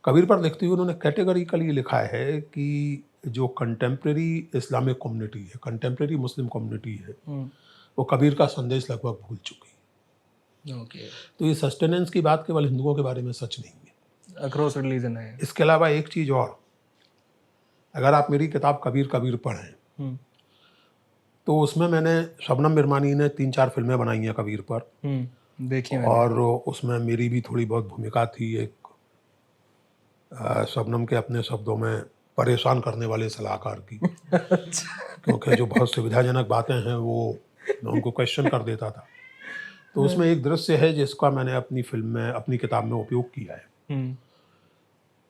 कबीर पर लिखते हुए उन्होंने कैटेगरिकली लिखा है कि जो कंटेम्प्रेरी इस्लामिक कम्युनिटी है, कंटेम्प्रेरी मुस्लिम कम्युनिटी है, वो कबीर का संदेश लगभग भूल चुकी है। तो ये सस्टेनेंस की बात केवल हिंदुओं के बारे में सच नहीं है,
अक्रॉस रिलीजन है।
इसके अलावा एक चीज़ और, अगर आप मेरी किताब कबीर कबीर पढ़ें तो उसमें मैंने, शबनम मिरमानी ने 3-4 फिल्में बनाई हैं कबीर पर,
देखिए,
और उसमें मेरी भी थोड़ी बहुत भूमिका थी। एक शबनम के अपने शब्दों में परेशान करने वाले सलाहकार की क्योंकि जो बहुत सुविधाजनक बातें हैं वो मैं उनको क्वेश्चन कर देता था। तो उसमें एक दृश्य है जिसका मैंने अपनी फिल्म में, अपनी किताब में उपयोग किया है।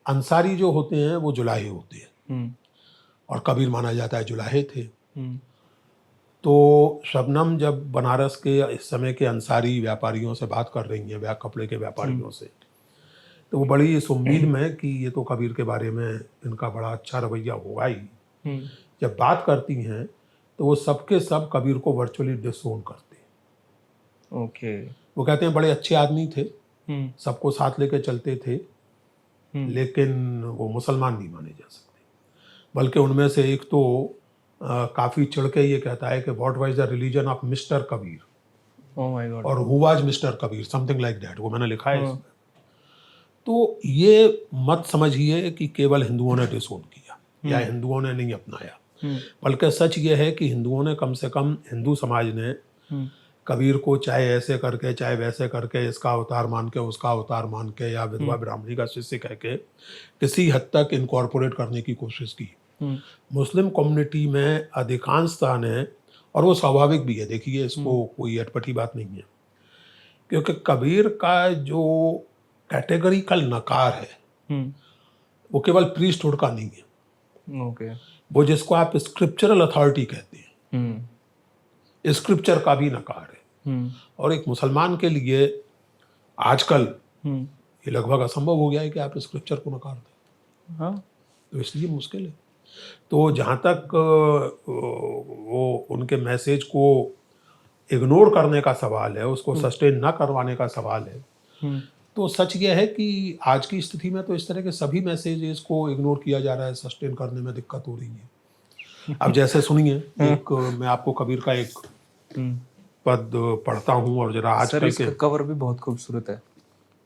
अंसारी जो होते हैं वो जुलाहे होते हैं, और कबीर माना जाता है जुलाहे थे। तो शबनम जब बनारस के इस समय के अंसारी व्यापारियों से बात कर रही हैं, कपड़े के व्यापारियों से, तो वो बड़ी इस उम्मीद में कि ये तो कबीर के बारे में इनका बड़ा अच्छा रवैया होगा ही, जब बात करती हैं तो वो सबके सब कबीर को वर्चुअली डिसोन करते हैं।
ओके।
वो कहते हैं बड़े अच्छे आदमी थे, सबको साथ लेके चलते थे, लेकिन वो मुसलमान नहीं माने जा सकते। बल्कि उनमें से एक तो काफ़ी चिढ़ के ये कहता है कि what was the religion of Mister Kabir,
oh my God,
और who was Mister Kabir, something like that, वो मैंने लिखा है इसमें। तो ये मत समझिए कि केवल हिंदुओं ने डिसोन किया या हिंदुओं ने नहीं अपनाया, बल्कि सच ये है कि हिंदुओं ने, कम से कम हिंदू समाज ने कबीर को चाहे ऐसे करके चाहे वैसे करके, इसका अवतार मान के उसका अवतार मान के, या विधवा ब्राह्मणी का शिष्य कह के किसी हद तक इनकॉर्पोरेट करने की कोशिश की। मुस्लिम कम्युनिटी में अधिकांशता ने, और वो स्वाभाविक भी है, देखिए इसको कोई अटपटी बात नहीं है, क्योंकि कबीर का जो कैटेगरिकल नकार है, वो केवल प्रीस्टहुड का नहीं है,
ओके।
वो जिसको आप स्क्रिप्चरल अथॉरिटी कहते हैं, स्क्रिप्चर का भी नकार है। और एक मुसलमान के लिए आजकल ये लगभग असंभव हो गया है कि आप स्क्रिप्चर को नकार दें।
हाँ,
तो इसलिए मुश्किल है। तो जहाँ तक वो उनके मैसेज को इग्नोर करने का सवाल है, उसको सस्टेन ना करवाने का सवाल है, तो सच ये है कि आज की स्थिति में तो इस तरह के सभी मैसेजेस को इग्नोर किया जा रहा है, सस्टेन करने में दिक्कत हो रही है। अब जैसे सुनिए, एक मैं आपको कबीर का एक पद पढ़ता हूँ, और जरा आजकल के
कवर भी बहुत खूबसूरत है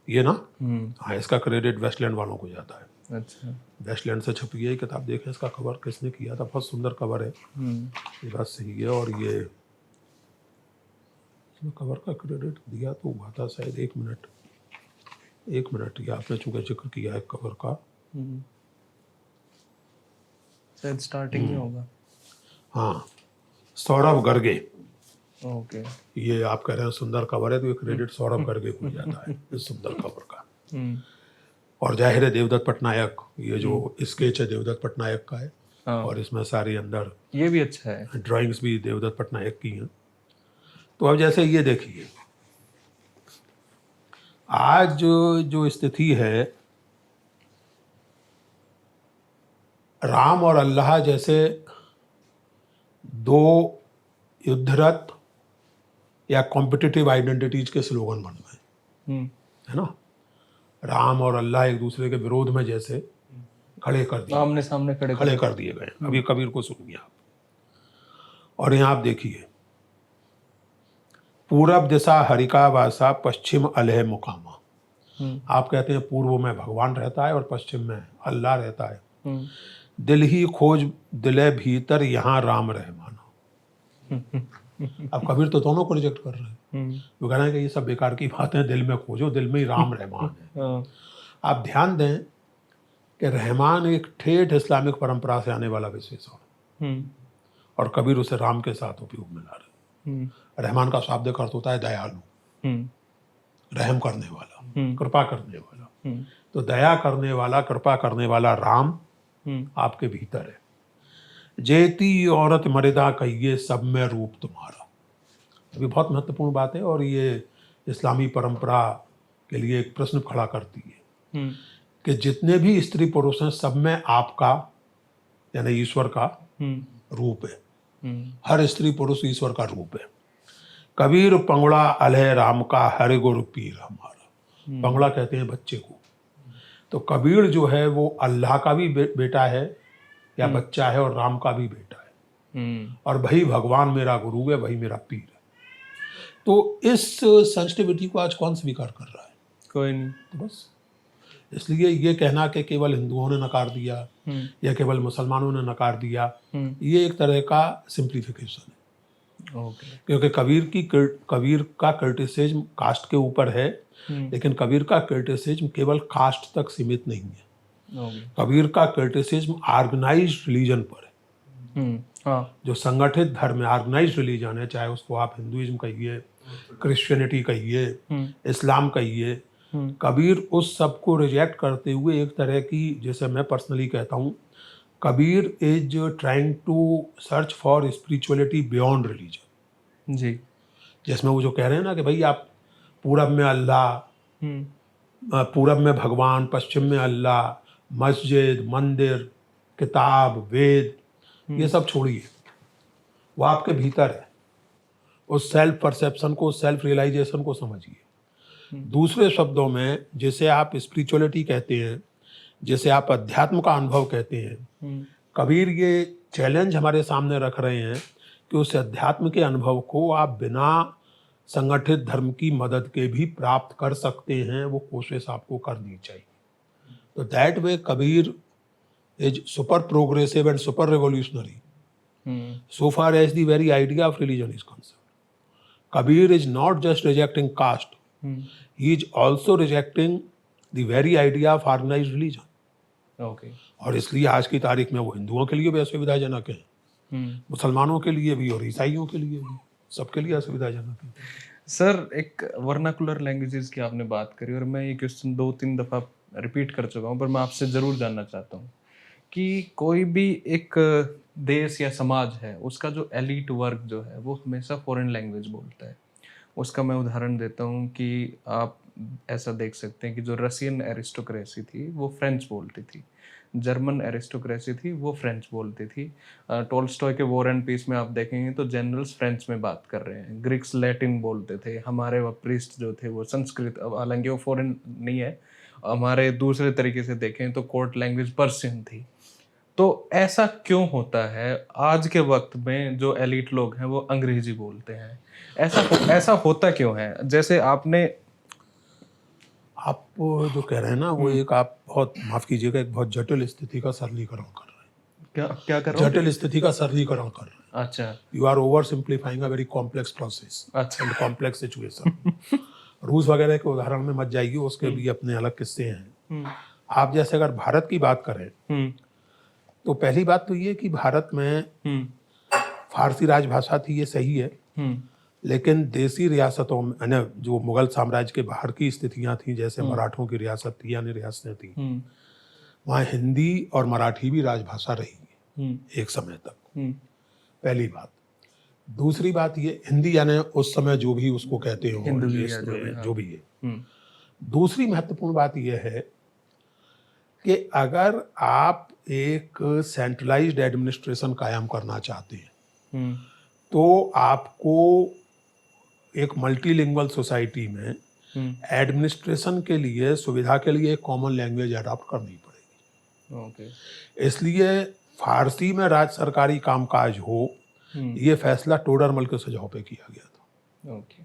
ये ना, हाँ, इसका क्रेडिट वेस्टलैंड वालों को जाता है।
अच्छा।
वेस्टलैंड से छपी है किताब, देखें इसका कवर किसने किया था, बहुत सुंदर कवर है, ये बात सही है। और ये कवर का क्रेडिट दिया तो हुआ था शायद, एक मिनट ये आपने चूंकि जिक्र किया है कवर का,
शायद स्टार्टिंग में होगा।
हाँ, सौरभ गर्गे।
ओके।
ये आप कह रहे हैं सुंदर कवर है, तो ये क्रेडिट सौरभ गर्गे को जाता है इस सुंदर कवर का। और जाहिर है देवदत्त पटनायक, ये जो स्केच है देवदत्त पटनायक का है।
हाँ।
और इसमें सारी अंदर
ये भी अच्छा है,
ड्राइंग्स भी देवदत्त पटनायक की हैं। तो अब जैसे ये देखिए, आज जो स्थिति है, राम और अल्लाह जैसे दो युद्धरत या कॉम्पिटिटिव आइडेंटिटीज के स्लोगन बन गए, है ना। राम और अल्लाह एक दूसरे के विरोध में जैसे खड़े कर दिए,
आमने सामने खड़े
कर दिए गए। अभी कबीर को सुनिए आप, और यहाँ आप देखिए, पूरब दिशा हरिका वासा, पश्चिम अलह मुकामा। आप कहते हैं पूर्व में भगवान रहता है और पश्चिम में अल्लाह रहता है। दिल ही खोज दिले भीतर, यहाँ राम रह मानो। अब कबीर तो दोनों को रिजेक्ट कर रहे हैं, वो कह रहे हैं कि ये सब बेकार की बातें, दिल में खोजो, दिल में ही राम रहमान है। आप ध्यान दें कि रहमान एक ठेठ इस्लामिक परंपरा से आने वाला विशेषण है, और कबीर उसे राम के साथ उपयोग में ला रहे। रहमान का शाब्दिक अर्थ होता है दयालु, रहम करने वाला, कृपा करने वाला। तो दया करने वाला, कृपा करने वाला राम आपके भीतर है। जेती औरत मर्दा कहिए, सब में रूप तुम्हारा। अभी बहुत महत्वपूर्ण बात है, और ये इस्लामी परंपरा के लिए एक प्रश्न खड़ा करती है कि जितने भी स्त्री पुरुष हैं, सब में आपका यानी ईश्वर का रूप है। हर स्त्री पुरुष ईश्वर का रूप है। कबीर पंगड़ा अलह राम का, हर गुरु पीर हमारा। पंगड़ा कहते हैं बच्चे को। तो कबीर जो है वो अल्लाह का भी बेटा है या बच्चा है, और राम का भी बेटा है। और वही भगवान मेरा गुरु है, वही मेरा पीर है। तो इस सेंसिटिविटी को आज कौन स्वीकार कर रहा है? कोई नहीं। तो बस इसलिए ये कहना कि केवल हिंदुओं ने नकार दिया या केवल मुसलमानों ने नकार दिया, ये एक तरह का सिंप्लीफिकेशन है। क्योंकि कबीर का क्रिटिसिज्म कास्ट के ऊपर है, लेकिन कबीर का क्रिटिसिज्म केवल कास्ट तक सीमित नहीं है। कबीर का क्रिटिसिज्म ऑर्गेनाइज्ड रिलीजन पर है। हाँ। जो संगठित धर्म है, ऑर्गेनाइज्ड रिलीजन है, चाहे उसको आप हिंदुइज्म कहिए, क्रिश्चियनिटी कहिए, इस्लाम कहिए, कबीर उस सब को रिजेक्ट करते हुए एक तरह की, जैसे मैं पर्सनली कहता हूँ, Kabir is trying to search for spirituality beyond religion. जी। जिसमें वो जो कह रहे हैं ना कि भाई आप पूरब में अल्लाह, पूरब में भगवान, पश्चिम में अल्लाह, मस्जिद, मंदिर, किताब, वेद, ये सब छोड़िए, वो आपके भीतर है। उस सेल्फ परसेप्शन को, सेल्फ रियलाइजेशन को समझिए। दूसरे शब्दों में, जिसे आप स्पिरिचुअलिटी कहते हैं, जिसे आप अध्यात्म का अनुभव कहते हैं, कबीर ये चैलेंज हमारे सामने रख रहे हैं कि उस अध्यात्म के अनुभव को आप बिना संगठित धर्म की मदद के भी प्राप्त कर सकते हैं। वो कोशिश आपको करनी चाहिए। तो that way Kabir is super progressive and super revolutionary so far as the very idea of religion is concerned. Kabir is not just rejecting caste, he is also rejecting the very idea of organized religion. Okay. और इसलिए आज की तारीख में वो हिंदुओं के लिए भी असुविधाजनक है, मुसलमानों के लिए भी और ईसाइयों के लिए भी, सबके लिए असुविधाजनक है।
सर एक वर्नाकुलर लैंग्वेजेस की आपने बात करी और मैं ये क्वेश्चन 2-3 दफ़ा रिपीट कर चुका हूँ, पर मैं आपसे ज़रूर जानना चाहता हूँ कि कोई भी एक देश या समाज है, उसका जो एलीट वर्ग जो है, वो हमेशा फॉरेन लैंग्वेज बोलता है। उसका मैं उदाहरण देता हूँ कि आप ऐसा देख सकते हैं कि जो रशियन एरिस्टोक्रेसी थी, वो फ्रेंच बोलती थी। जर्मन एरिस्टोक्रेसी थी, वो फ्रेंच बोलती थी। टोल्स्टॉय के वॉर एंड पीस में आप देखेंगे तो जनरल्स फ्रेंच में बात कर रहे हैं। ग्रीक्स लैटिन बोलते थे। हमारे वो प्रीस्ट जो थे वो संस्कृत, अब हालाँकि वो फॉरेन नहीं है। हमारे दूसरे तरीके से देखें तो कोर्ट लैंग्वेज पर्शियन थी। तो ऐसा क्यों होता है आज के वक़्त में जो एलीट लोग हैं वो अंग्रेज़ी बोलते हैं? ऐसा होता क्यों है? जैसे आपने
आप जो कह रहे हैं ना, वो एक आप बहुत माफ़ कीजिएगा, एक बहुत जटिल स्थिति का सरलीकरण कर रहे
क्या क्या कर
हैं।
रहा हूँ?
जटिल स्थिति का सरलीकरण कर रहे हैं।
अच्छा,
you are over simplifying a very complex process
अच्छा।
And complex situation. रूस वगैरह के उदाहरण में मत जाइए, उसके भी अपने अलग किस्से हैं।
हुँ,
आप जैसे अगर भारत की बात करें,
हुँ,
तो पहली बात तो ये कि भारत में
हुँ,
फारसी राजभाषा थी, ये सही है।
हुँ,
लेकिन देसी रियासतों में यानी जो मुगल साम्राज्य के बाहर की स्थितियां थी, जैसे मराठों की रियासत थी यानी रियासतें थी,
हुँ,
वहाँ हिंदी और मराठी भी राजभाषा रही
हुँ,
एक समय तक।
हुँ,
पहली बात। दूसरी बात ये, हिंदी यानी उस समय जो भी उसको कहते हो,
हिंदवी या
लिस्ट
जो भी,
में
हाँ।
जो भी है।
हुँ,
दूसरी महत्वपूर्ण बात यह है कि अगर आप एक सेंट्रलाइज्ड एडमिनिस्ट्रेशन कायम करना चाहते हैं,
हुँ,
तो आपको एक मल्टीलिंगुअल सोसाइटी में
हुँ,
एडमिनिस्ट्रेशन के लिए, सुविधा के लिए एक कॉमन लैंग्वेज अडॉप्ट करनी पड़ेगी।
ओके।
इसलिए फारसी में राज्य सरकारी कामकाज हो,
हुँ,
ये फैसला टोडरमल के सुझाव पे किया गया था।
ओके।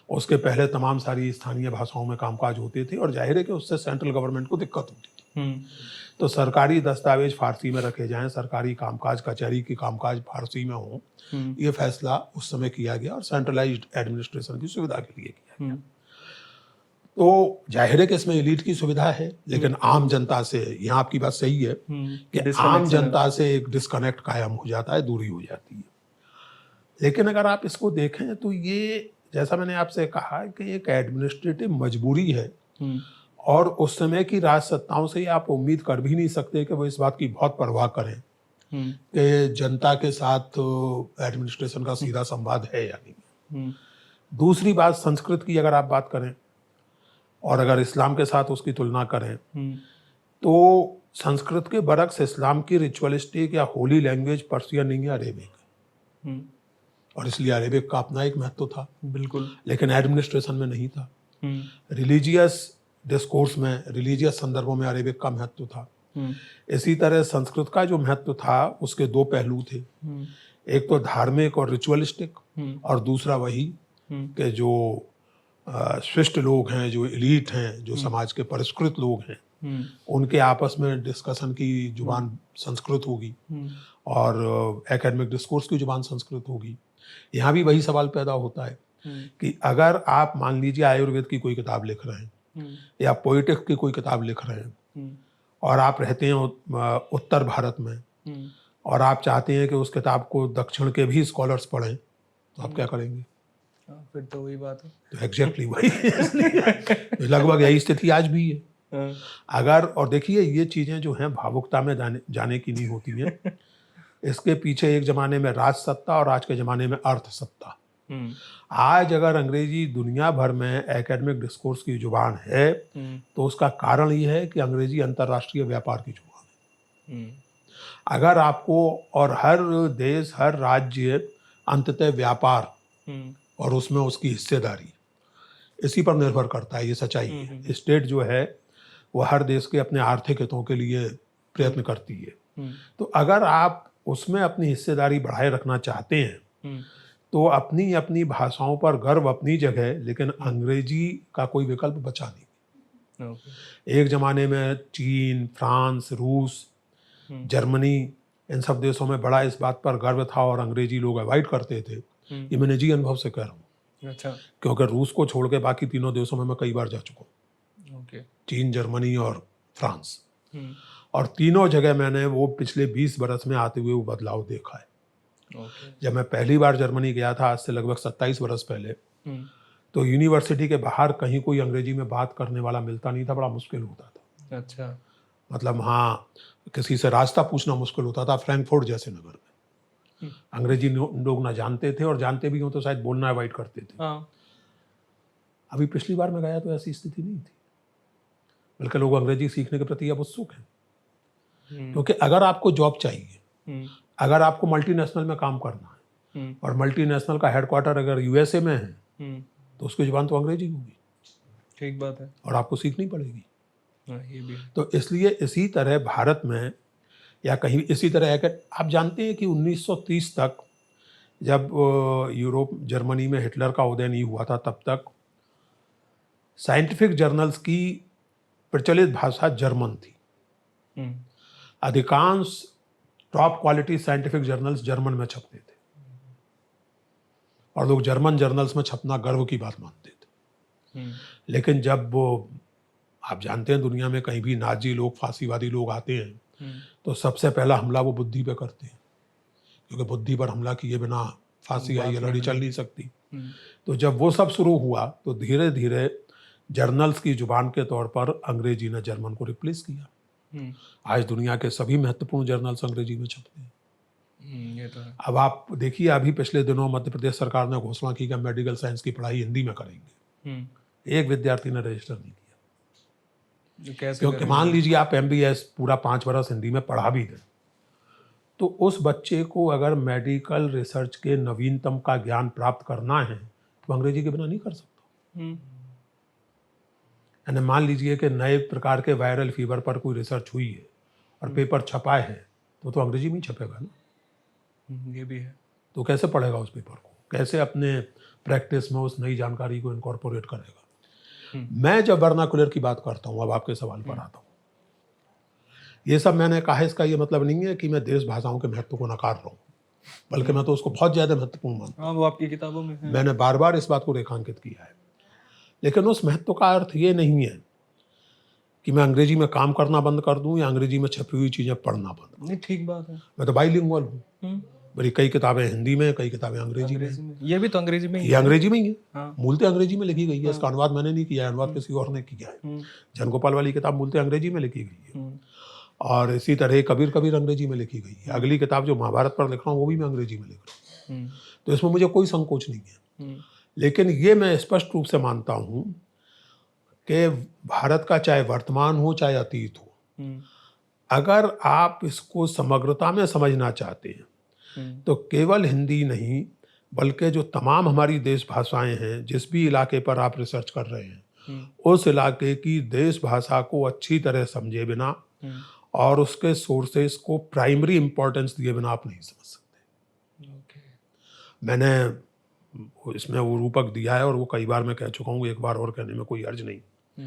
उसके पहले तमाम सारी स्थानीय भाषाओं में कामकाज होते थे और जाहिर है कि उससे सेंट्रल गवर्नमेंट को दिक्कत होती थी।
हुँ,
तो सरकारी दस्तावेज फारसी में रखे जाएं, सरकारी कामकाज, कचहरी की कामकाज फारसी में हो,
हुँ,
ये फैसला उस समय किया गया और सेंट्रलाइज्ड एडमिनिस्ट्रेशन की सुविधा के लिए किया गया।
हुँ,
तो जाहिर है कि इसमें एलीट की सुविधा है, लेकिन आम जनता से, यहाँ आपकी बात सही है
हुँ,
कि आम
डिस्कनेक्शन है।
जनता से एक डिस्कनेक्ट कायम हो जाता है, दूरी हो जाती है। लेकिन अगर आप इसको देखें तो ये, जैसा मैंने आपसे कहा, कि एक एडमिनिस्ट्रेटिव मजबूरी है
हुँ,
और उस समय की राज सत्ताओं से आप उम्मीद कर भी नहीं सकते कि वो इस बात की बहुत परवाह करें
हुँ,
कि जनता के साथ एडमिनिस्ट्रेशन का सीधा संवाद है या नहीं।
हुँ,
दूसरी बात, संस्कृत की अगर आप बात करें और अगर इस्लाम के साथ उसकी तुलना करें,
हुँ,
तो संस्कृत के बरक्स इस्लाम की रिचुअलिस्टिक या होली लैंग्वेज पर्शियन नहीं है, अरेबिक है।
हुँ,
और इसलिए अरेबिक का अपना एक महत्व था,
बिल्कुल।
लेकिन एडमिनिस्ट्रेशन में नहीं था।
हुँ,
रिलीजियस डिस्कोर्स में, रिलीजियस संदर्भों में अरेबिक का महत्व था।
हुँ,
इसी तरह संस्कृत का जो महत्व था, उसके दो पहलू थे।
हुँ,
एक तो धार्मिक और रिचुअलिस्टिक,
हुँ,
और दूसरा वही
हुँ,
कि जो शिष्ट लोग हैं, जो एलीट हैं, जो समाज के परिष्कृत लोग हैं,
हुँ,
उनके आपस में डिस्कशन की जुबान संस्कृत होगी
हुँ,
और एकेडमिक डिस्कोर्स की जुबान संस्कृत होगी। यहाँ भी वही सवाल पैदा होता है
हुँ,
कि अगर आप मान लीजिए आयुर्वेद की कोई किताब लिख रहे हैं
हुँ,
या पोइटिक्स की कोई किताब लिख रहे हैं
हुँ,
और आप रहते हैं उत्तर भारत में,
हुँ,
और आप चाहते हैं कि उस किताब को दक्षिण के भी स्कॉलर्स पढ़ें, तो आप क्या करेंगे?
हाँ, फिर तो वही बात है।
तो एग्जैक्टली वही इसलिए लगभग यही स्थिति आज भी है।
हाँ,
अगर, और देखिए, ये चीज़ें जो हैं भावुकता में जाने जाने की नहीं होती हैं। इसके पीछे एक ज़माने में राज सत्ता और आज के ज़माने में अर्थ सत्ता।
हुँ,
आज अगर अंग्रेजी दुनिया भर में एकेडमिक डिस्कोर्स की जुबान है,
हुँ,
तो उसका कारण ये है कि अंग्रेजी अंतर्राष्ट्रीय व्यापार की जुबान है।
हुँ,
अगर आपको, और हर देश, हर राज्य अंततः व्यापार
हुँ,
और उसमें उसकी हिस्सेदारी, इसी पर निर्भर करता है, ये सच्चाई
हुँ,
है। स्टेट जो है वो हर देश के अपने आर्थिक हितों के लिए प्रयत्न करती है।
हुँ,
तो अगर आप उसमें अपनी हिस्सेदारी बढ़ाए रखना चाहते हैं,
हुँ,
तो अपनी अपनी भाषाओं पर गर्व अपनी जगह, लेकिन अंग्रेजी का कोई विकल्प बचा नहीं।
ओके।
एक ज़माने में चीन, फ्रांस, रूस,
हुँ,
जर्मनी, इन सब देशों में बड़ा इस बात पर गर्व था और अंग्रेजी लोग अवॉइड करते थे।
हुँ,
ये मैं निजी अनुभव से कह रहा हूँ,
अच्छा,
क्योंकि रूस को छोड़ के बाकी तीनों देशों में मैं कई बार जा चुका हूँ,
ओके।
चीन, जर्मनी और फ्रांस।
हुँ,
और तीनों जगह मैंने वो पिछले 20 बरस में आते हुए वो बदलाव देखा है।
ओके।
जब मैं पहली बार जर्मनी गया था, आज से लगभग 27 बरस पहले,
हुँ,
तो यूनिवर्सिटी के बाहर कहीं कोई अंग्रेजी में बात करने वाला मिलता नहीं था, बड़ा मुश्किल होता था।
अच्छा।
मतलब हाँ, किसी से रास्ता पूछना मुश्किल होता था फ्रैंकफर्ट जैसे नगर में। अंग्रेजी लोग ना जानते थे, और जानते भी हों तो शायद बोलना अवॉइड करते थे।
हाँ।
अभी पिछली बार मैं गया तो ऐसी स्थिति नहीं थी, बल्कि लोग अंग्रेजी सीखने के प्रति अब उत्सुक हैं। क्योंकि अगर आपको जॉब चाहिए, अगर आपको मल्टीनेशनल में काम करना है, और मल्टीनेशनल का हेडक्वार्टर अगर यूएसए में है, तो उसकी जुबान तो अंग्रेजी होगी।
ठीक बात है।
और आपको सीखनी पड़ेगी।
ये भी है।
तो इसलिए इसी तरह भारत में, या कहीं इसी तरह है, आप जानते हैं कि 1930 तक जब यूरोप जर्मनी में हिटलर का उदय नहीं हुआ था, तब तक साइंटिफिक जर्नल्स की प्रचलित भाषा जर्मन थी। अधिकांश top quality scientific journals German में छपते थे, और लोग जर्मन जर्नल्स में छपना गर्व की बात मानते थे। लेकिन जब वो, आप जानते हैं दुनिया में कहीं भी नाजी लोग, फांसीवादी लोग आते हैं, तो सबसे पहला हमला वो बुद्धि पे करते हैं, क्योंकि बुद्धि पर हमला किए बिना फांसी या ये लड़ी चल नहीं सकती। तो जब वो सब शुरू हुआ, तो धीरे धीरे जर्नल्स की जुबान के तौर पर अंग्रेजी ने जर्मन को रिप्लेस किया। आज दुनिया के सभी महत्वपूर्ण जर्नल्स अंग्रेजी में छपते हैं।
ये तो है।
अब आप देखिए, अभी पिछले दिनों मध्य प्रदेश सरकार ने घोषणा की कि मेडिकल साइंस की पढ़ाई हिंदी में करेंगे। एक विद्यार्थी ने रजिस्टर नहीं किया।
कैसे?
क्योंकि मान लीजिए आप MBS पूरा 5 बरस हिंदी में पढ़ा भी दें, तो उस बच्चे को अगर मेडिकल रिसर्च के नवीनतम का ज्ञान प्राप्त करना है, तो अंग्रेजी के बिना नहीं कर सकता। यानी मान लीजिए कि नए प्रकार के वायरल फीवर पर कोई रिसर्च हुई है और पेपर छपा है, तो अंग्रेजी में ही छपेगा ना।
ये भी है।
तो कैसे पढ़ेगा उस पेपर को, कैसे अपने प्रैक्टिस में उस नई जानकारी को इनकॉर्पोरेट करेगा। मैं जब वर्नाकुलर की बात करता हूँ, अब आपके सवाल पर आता हूँ, ये सब मैंने कहा, इसका ये मतलब नहीं है कि मैं देश भाषाओं के महत्व को नकार रहा हूँ, बल्कि मैं तो उसको बहुत ज़्यादा महत्वपूर्ण मानता हूँ।
हाँ, वो आपकी किताबों में है।
मैंने बार बार इस बात को रेखांकित किया है। लेकिन उस महत्व का अर्थ ये नहीं है कि मैं अंग्रेजी में काम करना बंद कर दूं या अंग्रेजी में छपी हुई चीज़ें पढ़ना बंद कर दूं।
नहीं, ठीक बात है।
मैं तो बाइलिंगुअल हूँ। मेरी कई किताबें हिंदी में, कई किताबें अंग्रेजी में।
ये भी तो अंग्रेजी में ही
ये अंग्रेजी में ही है।
हाँ।
मूलतः अंग्रेजी में लिखी गई है। इसका अनुवाद मैंने नहीं किया है, अनुवाद किसी और ने किया है। जनगोपाल वाली किताब मूलतः अंग्रेजी में लिखी गई है, और इसी तरह कबीर कबीर अंग्रेजी में लिखी गई है। अगली किताब जो महाभारत पर लिख रहा हूँ, वो भी मैं अंग्रेजी में लिख रहा हूँ। तो इसमें मुझे कोई संकोच नहीं है। लेकिन ये मैं स्पष्ट रूप से मानता हूँ कि भारत का चाहे वर्तमान हो चाहे अतीत हो, अगर आप इसको समग्रता में समझना चाहते हैं, तो केवल हिंदी नहीं, बल्कि जो तमाम हमारी देश भाषाएं हैं, जिस भी इलाके पर आप रिसर्च कर रहे हैं, उस इलाके की देश भाषा को अच्छी तरह समझे बिना और उसके सोर्सेस को प्राइमरी इंपॉर्टेंस दिए बिना आप नहीं समझ सकते। मैंने इसमें वो रूपक दिया है, और वो कई बार मैं कह चुका हूँ, एक बार और कहने में कोई अर्ज नहीं।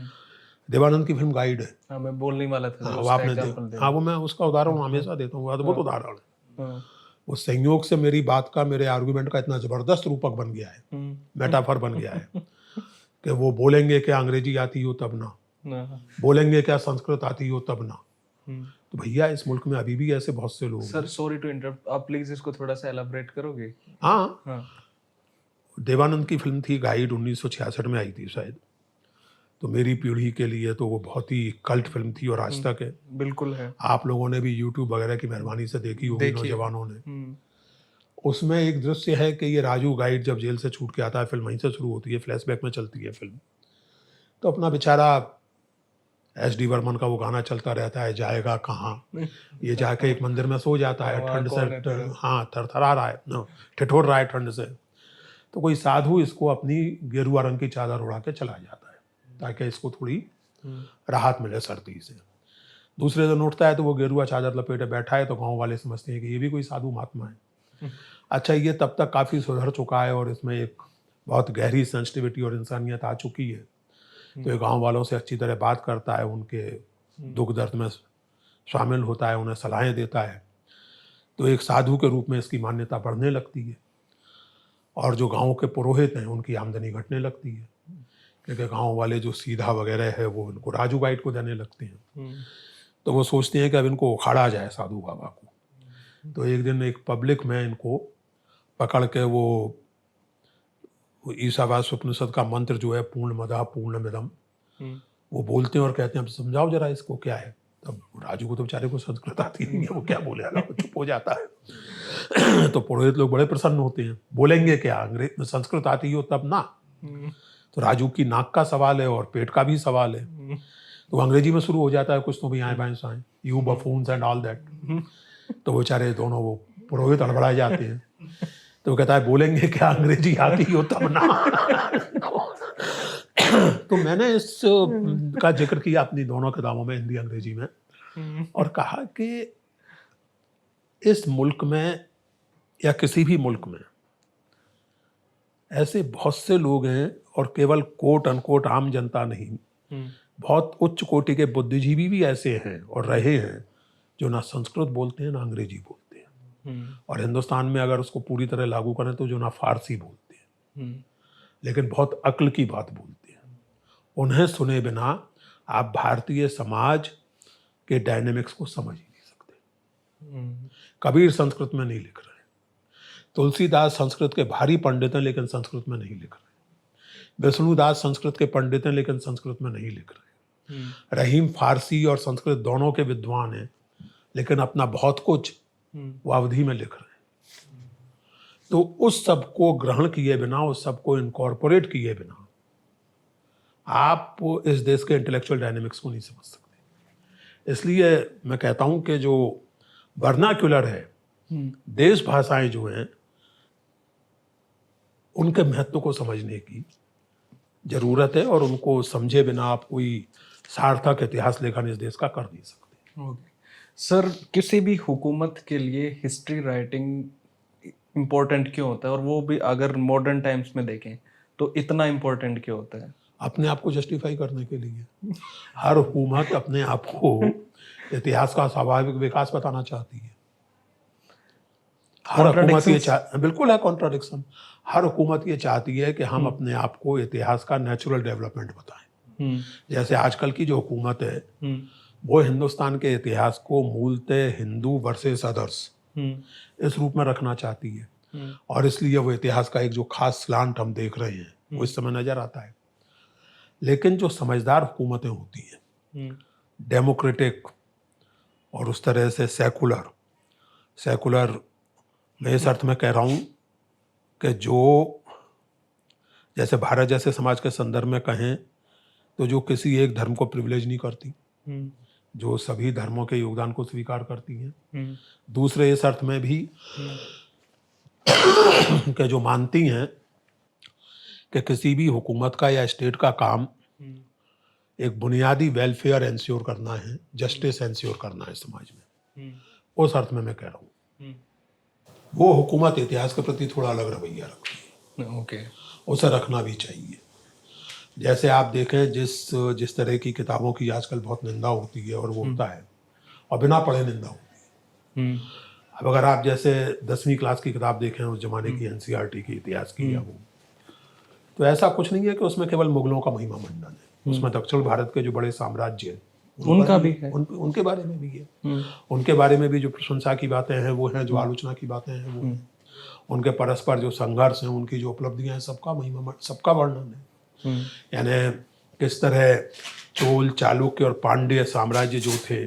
देवानंद की फिल्म गाइड है।
हाँ, मैं बोलने वाला था।
हाँ, वो आपने हाँ, वो मैं उसका उदाहरण हमेशा देता हूँ, अद्भुत उदाहरण है। वो संयोग से मेरी बात का, मेरे आर्गुमेंट का इतना जबरदस्त रूपक बन गया है, मेटाफर बन गया है, कि वो बोलेंगे क्या अंग्रेजी आती हो तब ना, बोलेंगे क्या संस्कृत आती हो तब ना। तो भैया, इस मुल्क में अभी भी ऐसे बहुत से लोग।
सर, सॉरी टू इंटरप्ट, आप प्लीज इसको थोड़ा सा एलाबरेट करोगे?
हाँ, देवानंद की फिल्म थी गाइड, 1966 में आई थी शायद। तो मेरी पीढ़ी के लिए तो वो बहुत ही कल्ट फिल्म थी, और आज तक है।
बिल्कुल है।
आप लोगों ने भी YouTube वगैरह की मेहरबानी से देखी होगी, नौजवानों ने। उसमें एक दृश्य है कि ये राजू गाइड जब जेल से छूट के आता है, फिल्म वहीं से शुरू होती है, फ्लैशबैक में चलती है फिल्म। तो अपना बेचारा SD बर्मन का वो गाना चलता रहता है, जाएगा कहाँ, ये जाके एक मंदिर में सो जाता है, ठंड से हाँ थरथरा रहा है, ठिठुर रहा है ठंड से। तो कोई साधु इसको अपनी गेरुआ रंग की चादर उड़ा के चला जाता है, ताकि इसको थोड़ी राहत मिले सर्दी से। दूसरे दिन उठता है तो वो गेरुआ चादर लपेटे बैठा है, तो गांव वाले समझते हैं कि ये भी कोई साधु महात्मा है। अच्छा, ये तब तक काफ़ी सुधर चुका है, और इसमें एक बहुत गहरी सेंसिटिविटी और इंसानियत आ चुकी है। तो ये गांव वालों से अच्छी तरह बात करता है, उनके दुख दर्द में शामिल होता है, उन्हें सलाहें देता है। तो एक साधु के रूप में इसकी मान्यता बढ़ने लगती है, और जो गाँव के पुरोहित हैं उनकी आमदनी घटने लगती है, क्योंकि गांव वाले जो सीधा वगैरह है वो इनको राजू गाइड को देने लगते हैं। तो वो सोचते हैं कि अब इनको उखाड़ा जाए साधु बाबा को। तो एक दिन एक पब्लिक में इनको पकड़ के वो वो ईसावास्य उपनिषद का मंत्र जो है पूर्णमदः पूर्णमिदम्, वो बोलते हैं और कहते हैं अब समझाओ जरा इसको क्या है। तब राजू को तो बेचारे को संस्कृत आती नहीं है, वो क्या बोलेगा, वो चुप हो जाता है। तो पुरोहित लोग बड़े प्रसन्न होते हैं, बोलेंगे क्या, अंग्रेज संस्कृत आती हो तब ना। तो राजू की नाक का सवाल है और पेट का भी सवाल है, तो अंग्रेजी में शुरू हो जाता है कुछ तो भी आए बाएं साएं, यू बफून्स एंड ऑल दैट। तो बेचारे दोनों वो पुरोहित हड़बड़ा जाते हैं। तो वो कहता है बोलेंगे क्या, अंग्रेजी आती हो तब ना। तो मैंने इस का जिक्र किया अपनी दोनों किताबों में, हिंदी अंग्रेजी में, और कहा कि इस मुल्क में या किसी भी मुल्क में ऐसे बहुत से लोग हैं, और केवल कोट अनकोट आम जनता नहीं, बहुत उच्च कोटि के बुद्धिजीवी भी ऐसे हैं और रहे हैं जो ना संस्कृत बोलते हैं ना अंग्रेजी बोलते हैं, और हिंदुस्तान में अगर उसको पूरी तरह लागू करें तो जो ना फारसी बोलते हैं, लेकिन बहुत अक्ल की बात बोलते हैं। उन्हें सुने बिना आप भारतीय समाज के डायनेमिक्स को समझ ही नहीं सकते। कबीर संस्कृत में नहीं लिख रहे, तुलसीदास संस्कृत के भारी पंडित हैं लेकिन संस्कृत में नहीं लिख रहे, विष्णुदास संस्कृत के पंडित हैं लेकिन संस्कृत में नहीं लिख रहे, रहीम फारसी और संस्कृत दोनों के विद्वान हैं लेकिन अपना बहुत कुछ वो अवधि में लिख रहे हैं। तो उस सब को ग्रहण किए बिना, उस सब को इनकॉर्पोरेट किए बिना आप इस देश के इंटेलेक्चुअल डायनेमिक्स को नहीं समझ सकते। इसलिए मैं कहता हूं कि जो वर्नाक्युलर है, देश भाषाएं जो हैं, उनके महत्व को समझने की जरूरत है, और उनको समझे बिना आप कोई सार्थक इतिहास लेखन इस देश का कर नहीं सकते।
ओके सर, किसी भी हुकूमत के लिए हिस्ट्री राइटिंग इम्पोर्टेंट क्यों होता है, और वो भी अगर मॉडर्न टाइम्स में देखें तो इतना इम्पोर्टेंट क्यों होता है?
अपने आप को जस्टिफाई करने के लिए। हर हुकूमत अपने आप को इतिहास का स्वाभाविक विकास बताना चाहती है। हर हुकूमत ये बिल्कुल है कॉन्ट्राडिक्शन। हर हुकूमत ये चाहती है कि हम अपने आप को इतिहास का नेचुरल डेवलपमेंट बताएं। जैसे आजकल की जो हुकूमत है वो हिंदुस्तान के इतिहास को मूलतः हिंदू वर्सेस अदर्स इस रूप में रखना चाहती है, और इसलिए वो इतिहास का एक जो खास स्लांट हम देख रहे हैं वो इस समय नजर आता है। लेकिन जो समझदार हुकूमतें होती हैं, डेमोक्रेटिक और उस तरह से सेकुलर मैं इस अर्थ में कह रहा हूँ कि जो जैसे भारत जैसे समाज के संदर्भ में कहें तो जो किसी एक धर्म को प्रिविलेज नहीं करती, जो सभी धर्मों के योगदान को स्वीकार करती हैं। दूसरे इस अर्थ में भी कि जो मानती हैं कि किसी भी हुकूमत का या स्टेट का काम एक बुनियादी वेलफेयर एंश्योर करना है, जस्टिस एंश्योर करना है समाज में। उस अर्थ में मैं कह रहा हूँ वो हुकूमत इतिहास के प्रति थोड़ा अलग रवैया रखती है।
ओके,
उसे रखना भी चाहिए। जैसे आप देखें जिस तरह की किताबों की आजकल बहुत निंदा होती है, और वो होता है और बिना पढ़े निंदा होती है। अब अगर आप जैसे 10वीं क्लास की किताब देखें उस जमाने की एनसीईआरटी की इतिहास की, या वो तो ऐसा कुछ नहीं है कि उसमें केवल मुगलों का महिमा मंडन है। उसमें दक्षिण भारत के जो बड़े साम्राज्य हैं
उनका भी है,
उनके बारे में भी है। उनके बारे में भी जो प्रशंसा की बातें हैं वो हैं, जो आलोचना की बातें हैं वो हैं। उनके परस्पर जो संघर्ष हैं, उनकी जो उपलब्धियां हैं, सबका महिमा, सबका वर्णन है। यानी किस तरह चोल, चालुक्य और पांड्य साम्राज्य जो थे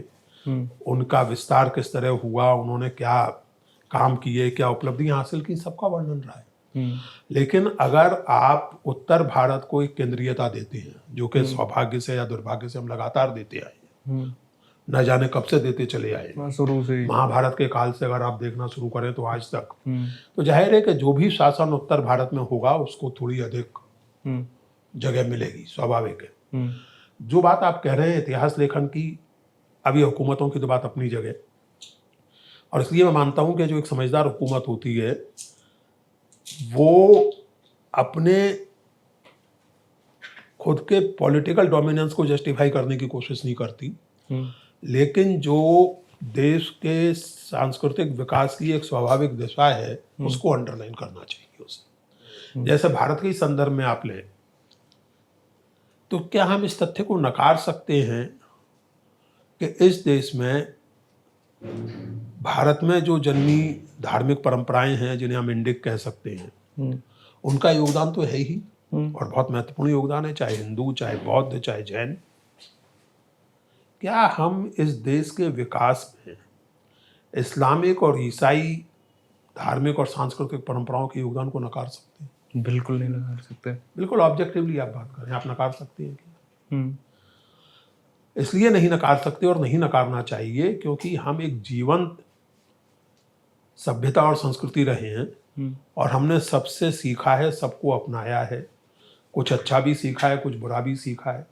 उनका विस्तार किस तरह हुआ, उन्होंने क्या काम किए, क्या उपलब्धियां हासिल की, सबका वर्णन रहा है। लेकिन अगर आप उत्तर भारत को एक केंद्रीयता देते हैं, जो कि सौभाग्य से या दुर्भाग्य से हम लगातार देते आए हैं, न जाने कब से देते चले आए,
शुरू से
महाभारत के काल से अगर आप देखना शुरू करें तो आज तक, तो जाहिर है कि जो भी शासन उत्तर भारत में होगा उसको थोड़ी अधिक जगह मिलेगी, स्वाभाविक है। जो बात आप कह रहे हैं इतिहास लेखन की, अभी हुकूमतों की तो बात अपनी जगह, और इसलिए मैं मानता हूं कि जो एक समझदार हुकूमत होती है वो अपने खुद के पॉलिटिकल डोमिनेंस को जस्टिफाई करने की कोशिश नहीं करती, लेकिन जो देश के सांस्कृतिक विकास की एक स्वाभाविक दिशा है उसको अंडरलाइन करना चाहिए उसे। जैसे भारत के संदर्भ में आप लें तो क्या हम इस तथ्य को नकार सकते हैं कि इस देश में, भारत में जो जन्मी धार्मिक परंपराएं हैं जिन्हें हम इंडिक कह सकते हैं, उनका योगदान तो है ही, और बहुत महत्वपूर्ण योगदान है, चाहे हिंदू, चाहे बौद्ध, चाहे जैन। क्या हम इस देश के विकास में इस्लामिक और ईसाई धार्मिक और सांस्कृतिक परंपराओं के योगदान को नकार सकते हैं?
बिल्कुल नहीं नकार सकते।
बिल्कुल ऑब्जेक्टिवली आप बात करें, आप नकार सकते हैं क्या? इसलिए नहीं नकार सकते और नहीं नकारना चाहिए क्योंकि हम एक जीवंत सभ्यता और संस्कृति रहे हैं, और हमने सबसे सीखा है, सबको अपनाया है, कुछ अच्छा भी सीखा है, कुछ बुरा भी सीखा है।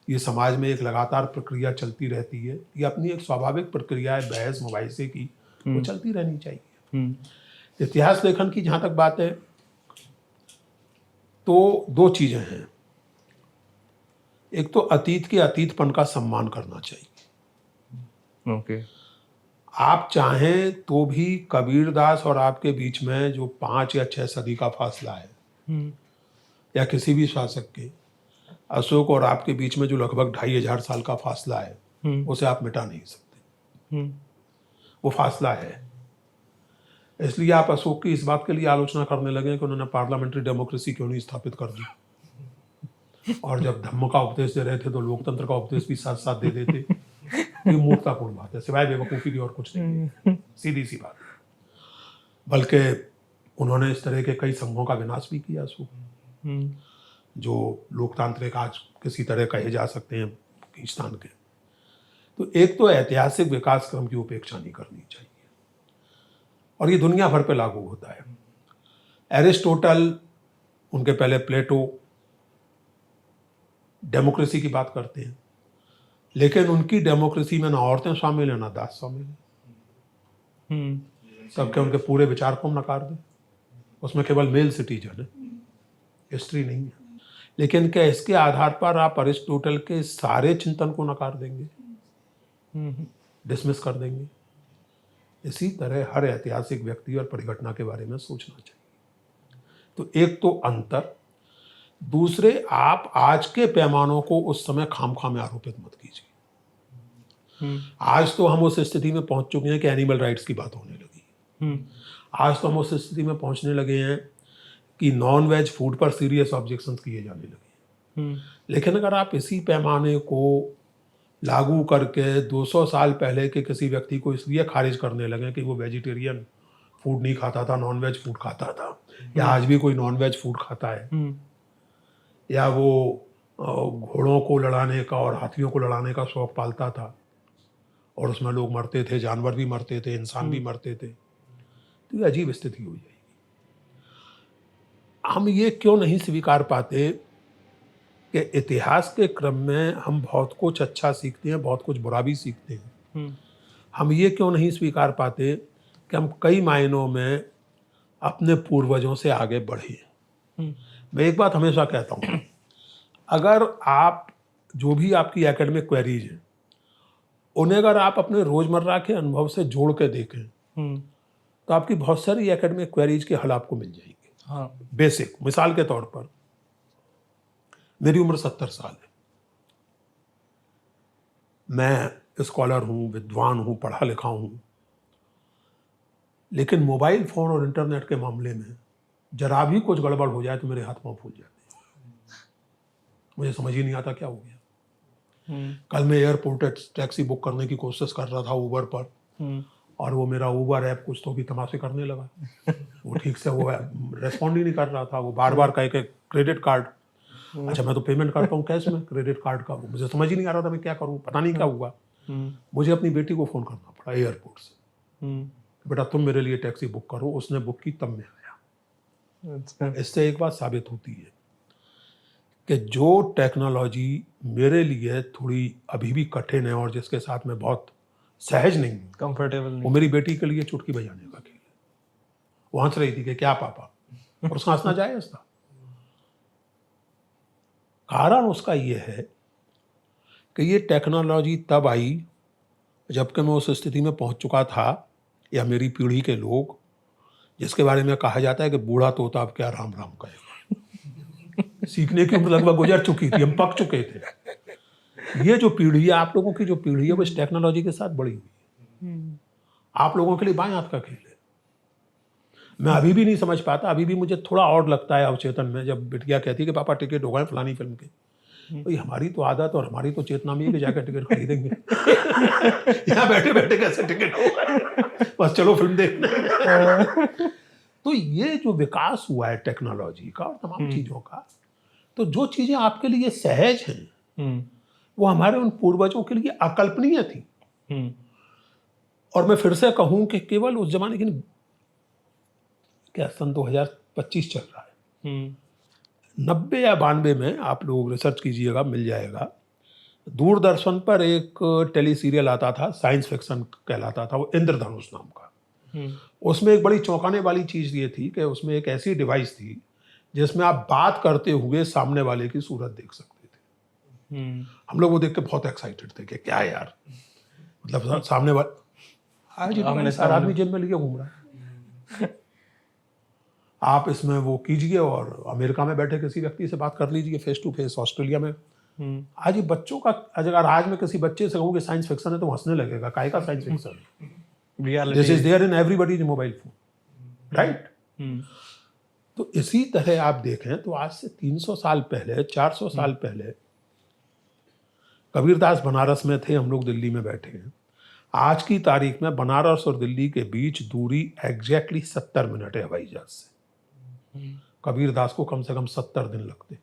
ये समाज में एक लगातार प्रक्रिया चलती रहती है, ये अपनी एक स्वाभाविक प्रक्रिया है बहस मुबाहिसे की, वो चलती रहनी चाहिए। इतिहास लेखन की जहाँ तक बात है तो दो चीज़ें हैं। एक तो अतीत के अतीतपन का सम्मान करना चाहिए।
ओके।
आप चाहें तो भी कबीरदास और आपके बीच में जो 5 या 6 सदी का फासला है, या किसी भी शासक के, अशोक और आपके बीच में जो लगभग 2500 साल का फासला है, उसे आप मिटा नहीं सकते। वो फासला है। इसलिए आप अशोक की इस बात के लिए आलोचना करने लगे कि उन्होंने पार्लियामेंट्री डेमोक्रेसी क्यों नहीं स्थापित कर दी, और जब धम्म का उपदेश दे रहे थे तो लोकतंत्र का उपदेश भी साथ साथ दे देते। ये मूर्खतापूर्ण बात है, सिवाय बेवकूफ़ी की और कुछ नहीं है, सीधी सी बात। बल्कि उन्होंने इस तरह के कई संघों का विनाश भी किया अशोक, जो लोकतांत्रिक आज किसी तरह कहे जा सकते हैं पाकिस्तान के। तो एक तो ऐतिहासिक विकास क्रम की उपेक्षा नहीं करनी चाहिए, और ये दुनिया भर पे लागू होता है। एरिस्टोटल, उनके पहले प्लेटो डेमोक्रेसी की बात करते हैं, लेकिन उनकी डेमोक्रेसी में ना औरतें शामिल हैं ना दास शामिल हैं। सबके उनके पूरे विचार को नकार दें, उसमें केवल मेल सिटीजन है, स्त्री नहीं है। लेकिन क्या इसके आधार पर आप अरिस्टोटल के सारे चिंतन को नकार देंगे, डिसमिस कर देंगे? इसी तरह हर ऐतिहासिक व्यक्ति और परिघटना के बारे में सोचना चाहिए। तो एक तो अंतर, दूसरे आप आज के पैमानों को उस समय खामखा में आरोपित मत कीजिए। आज तो हम उस स्थिति में पहुंच चुके हैं कि एनिमल राइट्स की बात होने लगी। आज तो हम उस स्थिति में पहुंचने लगे हैं कि नॉन वेज फूड पर सीरियस ऑब्जेक्शंस किए जाने लगे। लेकिन अगर आप इसी पैमाने को लागू करके 200 साल पहले के किसी व्यक्ति को इसलिए खारिज करने लगे कि वो वेजिटेरियन फूड नहीं खाता था, नॉन वेज फूड खाता था, या आज भी कोई नॉन वेज फूड खाता है, या वो घोड़ों को लड़ाने का और हाथियों को लड़ाने का शौक पालता था, और उसमें लोग मरते थे, जानवर भी मरते थे, इंसान भी मरते थे, तो ये अजीब स्थिति हो जाएगी। हम ये क्यों नहीं स्वीकार पाते कि इतिहास के क्रम में हम बहुत कुछ अच्छा सीखते हैं, बहुत कुछ बुरा भी सीखते हैं। हम ये क्यों नहीं स्वीकार पाते कि हम कई मायनों में अपने पूर्वजों से आगे बढ़े। मैं एक बात हमेशा कहता हूँ, अगर आप जो भी आपकी एकेडमिक क्वेरीज हैं, उन्हें अगर आप अपने रोज़मर्रा के अनुभव से जोड़ के देखें, तो आपकी बहुत सारी एकेडमिक क्वेरीज के हल आपको मिल जाएंगे। हाँ। बेसिक मिसाल के तौर पर, मेरी उम्र 70 साल है, मैं स्कॉलर हूँ, विद्वान हूँ, पढ़ा लिखा हूँ, लेकिन मोबाइल फ़ोन और इंटरनेट के मामले में जरा भी कुछ गड़बड़ हो जाए तो मेरे हाथ पाँव फूल जाते हैं। मुझे समझ ही नहीं आता क्या हो गया। कल मैं एयरपोर्ट टैक्सी बुक करने की कोशिश कर रहा था ऊबर पर, और वो मेरा ऊबर ऐप कुछ तो भी तमाशे करने लगा। वो ठीक से वो रेस्पॉन्ड ही नहीं कर रहा था, वो बार बार कह के क्रेडिट कार्ड। अच्छा, मैं तो पेमेंट करता हूँ कैश में, क्रेडिट कार्ड का मुझे समझ ही नहीं आ रहा था मैं क्या करूँ, पता नहीं क्या हुआ। मुझे अपनी बेटी को फ़ोन करना पड़ा एयरपोर्ट से, बेटा तुम मेरे लिए टैक्सी बुक करो। उसने बुक की, तब मैं आया। इससे एक बात साबित होती है कि जो टेक्नोलॉजी मेरे लिए थोड़ी अभी भी कठिन है और जिसके साथ मैं बहुत सहज नहीं हूँ, कंफर्टेबल नहीं, वो मेरी बेटी के लिए चुटकी बजाने का खेल है। वो हंस रही थी कि क्या पापा, और उसका हंसना जायज़ था। कारण उसका ये है कि ये टेक्नोलॉजी तब आई जबकि मैं उस स्थिति में पहुंच चुका था, या मेरी पीढ़ी के लोग, जिसके बारे में कहा जाता है कि बूढ़ा तोता अब क्या राम राम कहेगा। सीखने की उम्र लगभग गुजर चुकी थी, हम पक चुके थे। ये जो पीढ़ी है, आप लोगों की जो पीढ़ी है, वो इस टेक्नोलॉजी के साथ बड़ी हुई है। आप लोगों के लिए बाएं हाथ का खेल है। मैं अभी भी नहीं समझ पाता, अभी भी मुझे थोड़ा और लगता है अवचेतन में, जब बिटिया कहती है कि पापा टिकट हो गए फलानी फिल्म के। भाई हमारी तो आदत और हमारी तो चेतना में है कि जाकर टिकट खरीदेंगे। यहाँ बैठे बैठे कैसे टिकट हो गए, बस चलो फिल्म देखने। तो ये जो विकास हुआ है टेक्नोलॉजी का और तमाम चीज़ों का, तो जो चीज़ें आपके लिए सहज हैं वो हमारे उन पूर्वजों के लिए अकल्पनीय थी। और मैं फिर से कहूं कि केवल उस जमाने की, क्या सन 2025 चल रहा है, 90 या 92 में आप लोग रिसर्च कीजिएगा, मिल जाएगा। दूरदर्शन पर एक टेली सीरियल आता था, साइंस फिक्शन कहलाता था, वो इंद्रधनुष नाम का। उसमें एक बड़ी चौंकाने वाली चीज़ ये थी कि उसमें एक ऐसी डिवाइस थी जिसमें आप बात करते हुए सामने वाले की सूरत देख सकते थे। हम लोग वो देख के बहुत एक्साइटेड थे कि क्या यार, मतलब सामने वाले, आज हर आदमी जेब में लिए घूम रहा है। आप इसमें वो कीजिए और अमेरिका में बैठे किसी व्यक्ति से बात कर लीजिए फेस टू फेस, ऑस्ट्रेलिया में। आज ये बच्चों का, अगर आज मैं किसी बच्चे से कहूँ कि साइंस फिक्शन है तो हंसने लगेगा, काहे का साइंस फिक्शन है, this is there in everybody's mobile phone, right. तो इसी तरह आप देखें तो आज से 300 साल पहले, 400 साल पहले कबीरदास बनारस में थे, हम लोग दिल्ली में बैठे हैं। आज की तारीख में बनारस और दिल्ली के बीच दूरी एग्जैक्टली 70 मिनट है हवाई जहाज से। कबीरदास को कम से कम 70 दिन लगते।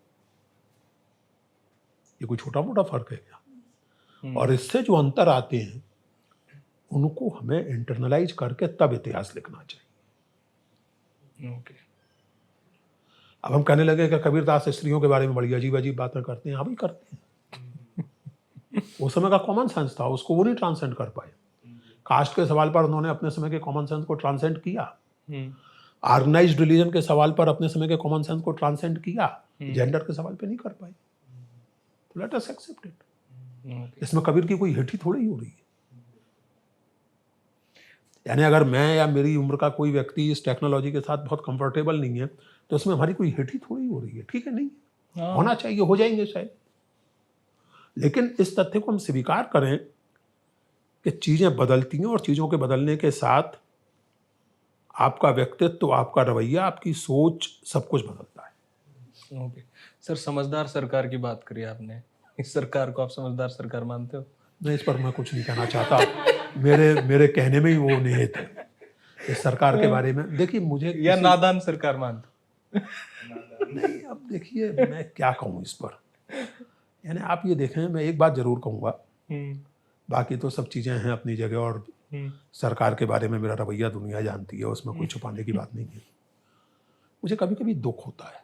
ये कोई छोटा मोटा फर्क है क्या? और इससे जो अंतर आते हैं उनको हमें इंटरनलाइज करके तब इतिहास लिखना चाहिए।
ओके।
अब हम कहने लगे कि कबीरदास स्त्रियों के बारे में बड़ी अजीब अजीब बातें करते हैं। हाँ भाई करते हैं। उस समय का कॉमन सेंस था, उसको वो नहीं ट्रांसेंड कर पाए। कास्ट के सवाल पर उन्होंने अपने समय के कॉमन सेंस को ट्रांसेंड किया। ऑर्गेनाइज्ड रिलीजन के सवाल पर अपने समय के कॉमन सेंस को ट्रांसेंड किया। जेंडर के सवाल पे नहीं कर पाए। तो लेट अस एक्सेप्ट इट। इसमें कबीर की कोई हिट ही थोड़ी ही हो रही है। यानी अगर मैं या मेरी उम्र का कोई व्यक्ति इस टेक्नोलॉजी के साथ बहुत कंफर्टेबल नहीं है तो उसमें हमारी कोई हिट ही थोड़ी हो रही है। ठीक है, नहीं होना चाहिए, हो जाएंगे शायद, लेकिन इस तथ्य को हम स्वीकार करें कि चीजें बदलती हैं और चीजों के बदलने के साथ आपका व्यक्तित्व, आपका रवैया, आपकी सोच, सब कुछ बदलता है।
ओके सर, समझदार सरकार की बात करी आपने। इस सरकार को आप समझदार सरकार मानते हो?
नहीं, इस पर मैं कुछ नहीं कहना चाहता। मेरे कहने में ही वो निहित है इस सरकार के बारे में। देखिए मुझे,
या नादान सरकार मानते हो?
नहीं, अब देखिए मैं क्या कहूँ इस पर। यानी आप ये देखें, मैं एक बात जरूर कहूँगा, बाकी तो सब चीज़ें हैं अपनी जगह, और सरकार के बारे में मेरा रवैया दुनिया जानती है, उसमें कोई छुपाने की बात नहीं है। मुझे कभी कभी दुख होता है।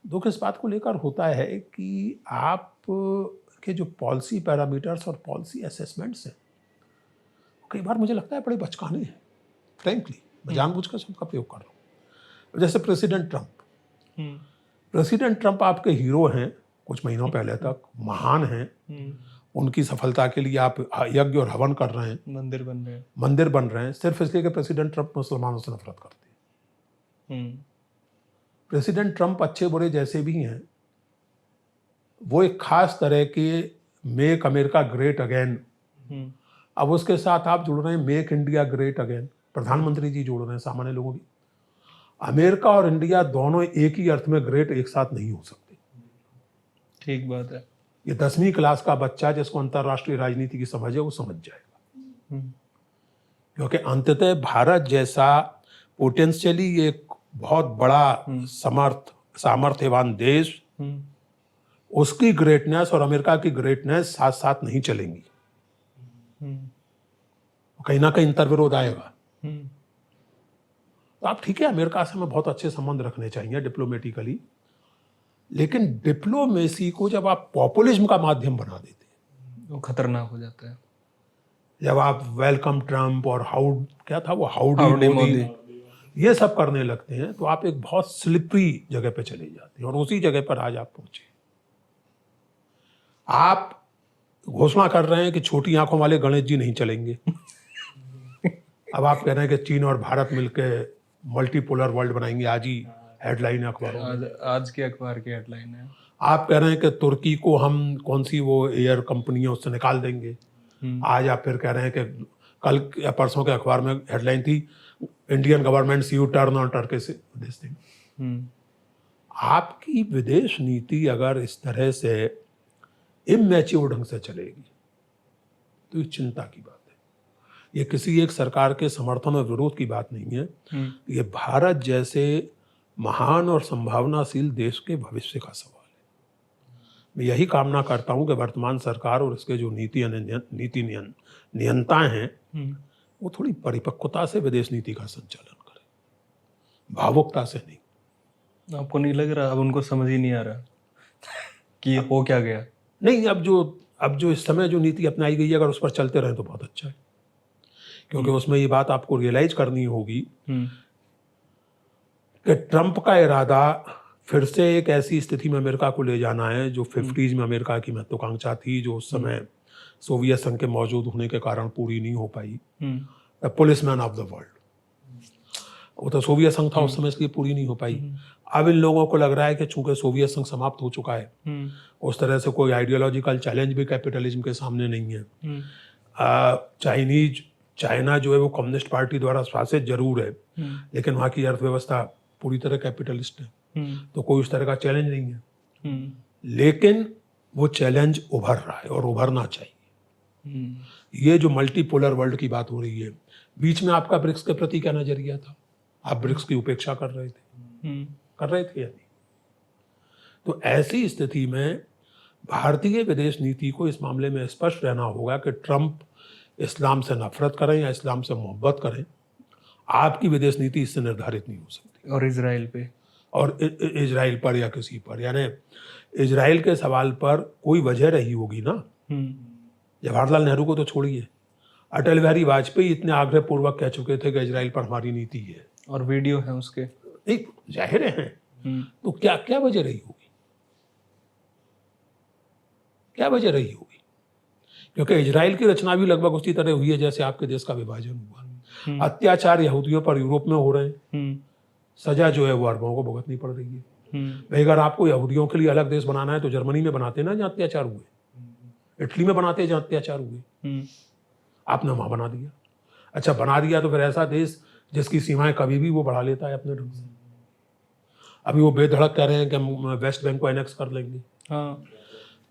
दुख इस बात को लेकर होता है कि आप के जो पॉलिसी पैरामीटर्स और पॉलिसी असेसमेंट्स हैं, कई बार मुझे लगता है बड़े बचकाने हैं। फ्रैंकली मैं जानबूझकर शब्द का प्रयोग कर रहा हूँ। जैसे प्रेसिडेंट ट्रंप आपके हीरो हैं, कुछ महीनों पहले तक महान हैं। उनकी सफलता के लिए आप यज्ञ और हवन कर रहे हैं, मंदिर बन रहे हैं, सिर्फ इसलिए कि प्रेसिडेंट ट्रंप मुसलमानों से नफरत करते हैं। प्रेसिडेंट ट्रंप अच्छे बुरे जैसे भी हैं, वो एक खास तरह के मेक अमेरिका ग्रेट अगेन, अब उसके साथ आप जुड़ रहे हैं मेक इंडिया ग्रेट अगेन। प्रधानमंत्री जी जोड़ रहे हैं, सामान्य लोगों भी। अमेरिका और इंडिया दोनों एक ही अर्थ में ग्रेट एक साथ नहीं हो सकते।
ठीक बात है।
ये 10वीं क्लास का बच्चा जिसको अंतर्राष्ट्रीय राजनीति की समझ है वो समझ जाएगा। क्योंकि अंततः भारत जैसा पोटेंशियली एक बहुत बड़ा सामर्थ्यवान देश, उसकी ग्रेटनेस और अमेरिका की ग्रेटनेस साथ साथ नहीं चलेंगी। कहीं ना कहीं इंटरविरोध आएगा। तो आप ठीक है, अमेरिका से हमें बहुत अच्छे संबंध रखने चाहिए डिप्लोमेटिकली, लेकिन डिप्लोमेसी को जब आप पॉपुलिज्म का माध्यम बना देते हैं,
वो खतरनाक हो जाता है।
जब आप वेलकम ट्रम्प और हाउडी मोदी ये सब करने लगते हैं, तो आप एक बहुत स्लिपरी जगह पे चले जाते हैं। और उसी जगह पर आज आप पहुंचे। आप घोषणा कर रहे हैं कि छोटी आंखों वाले गणेश जी नहीं चलेंगे। अब आप कह रहे हैं कि चीन और भारत मिलकर मल्टीपोलर वर्ल्ड बनाएंगे। आज ही हेडलाइन है अखबारों,
आज के अखबार की हेडलाइन है।
आप कह रहे हैं कि तुर्की को हम कौन सी वो एयर कंपनी है उससे निकाल देंगे। आज आप फिर कह रहे हैं कि कल या परसों के अखबार में हेडलाइन थी, Indian government see U turn on Turkish this thing. आपकी विदेश नीति अगर इस तरह से इमैच्योर ढंग से चलेगी तो ये चिंता की बात है। ये किसी एक सरकार के समर्थन और विरोध की बात नहीं है। ये भारत जैसे महान और संभावनाशील देश के भविष्य का सवाल है। मैं यही कामना करता हूं कि वर्तमान सरकार और इसके जो नीति नियंताएं हैं वो थोड़ी परिपक्वता से विदेश नीति का संचालन करें, भावुकता से नहीं।
आपको नहीं लग रहा अब उनको समझ ही नहीं आ रहा कि हो क्या गया?
नहीं, अब जो इस समय जो नीति अपनाई गई है अगर उस पर चलते रहें तो बहुत अच्छा है, क्योंकि उसमें ये बात आपको रियलाइज करनी होगी कि ट्रंप का इरादा फिर से एक ऐसी स्थिति में अमेरिका को ले जाना है जो 50s में अमेरिका की महत्वाकांक्षा थी, जो उस समय सोवियत संघ के मौजूद होने के कारण पूरी नहीं हो पाई। The policeman of the world, वो तो सोवियत संघ था उस समय, इसलिए पूरी नहीं हो पाई। अब इन लोगों को लग रहा है कि चूंकि सोवियत संघ समाप्त हो चुका है, उस तरह से कोई आइडियोलॉजिकल चैलेंज भी कैपिटलिज्म के सामने नहीं है। चाइना जो है वो कम्युनिस्ट पार्टी द्वारा शासित जरूर है, लेकिन वहाँ की अर्थव्यवस्था पूरी तरह कैपिटलिस्ट है, तो कोई उस तरह का चैलेंज नहीं है। लेकिन वो चैलेंज उभर रहा है और उभरना चाहिए। ये जो मल्टीपोलर वर्ल्ड की बात हो रही है, बीच में आपका ब्रिक्स के प्रति क्या नजरिया था? आप ब्रिक्स की उपेक्षा कर रहे थे या नहीं? तो ऐसी स्थिति में भारतीय विदेश नीति को इस मामले में स्पष्ट रहना होगा कि ट्रंप इस्लाम से नफरत करें या इस्लाम से मोहब्बत करें, आपकी विदेश नीति इससे निर्धारित नहीं हो सकती।
और इजराइल पे
और इजराइल पर या किसी पर, यानी इजराइल के सवाल पर कोई वजह रही होगी ना। जवाहरलाल नेहरू को तो छोड़िए, अटल बिहारी वाजपेयी इतने आग्रह पूर्वक कह चुके थे कि इजराइल पर हमारी नीति है,
और वीडियो है उसके।
नहीं, जाहिर है। तो क्या क्या वजह रही होगी? क्या वजह रही होगी? क्योंकि इजराइल की रचना भी लगभग उसी तरह हुई है जैसे आपके देश का विभाजन हुआ। अत्याचार यहूदियों पर यूरोप में हो रहे हैं, सजा जो है वो अरबों को भुगतनी पड़ रही है। भाई अगर आपको यहूदियों के लिए अलग देश बनाना है तो जर्मनी में बनाते ना जहाँ अत्याचार हुए, इटली में बनाते जहाँ अत्याचार हुए, आपने वहां बना दिया। अच्छा, बना दिया तो फिर ऐसा देश जिसकी सीमाएं कभी भी वो बढ़ा लेता है अपने ढंग से। अभी वो बेधड़क कह रहे हैं कि हम वेस्ट बैंक को एनेक्स कर लेंगे।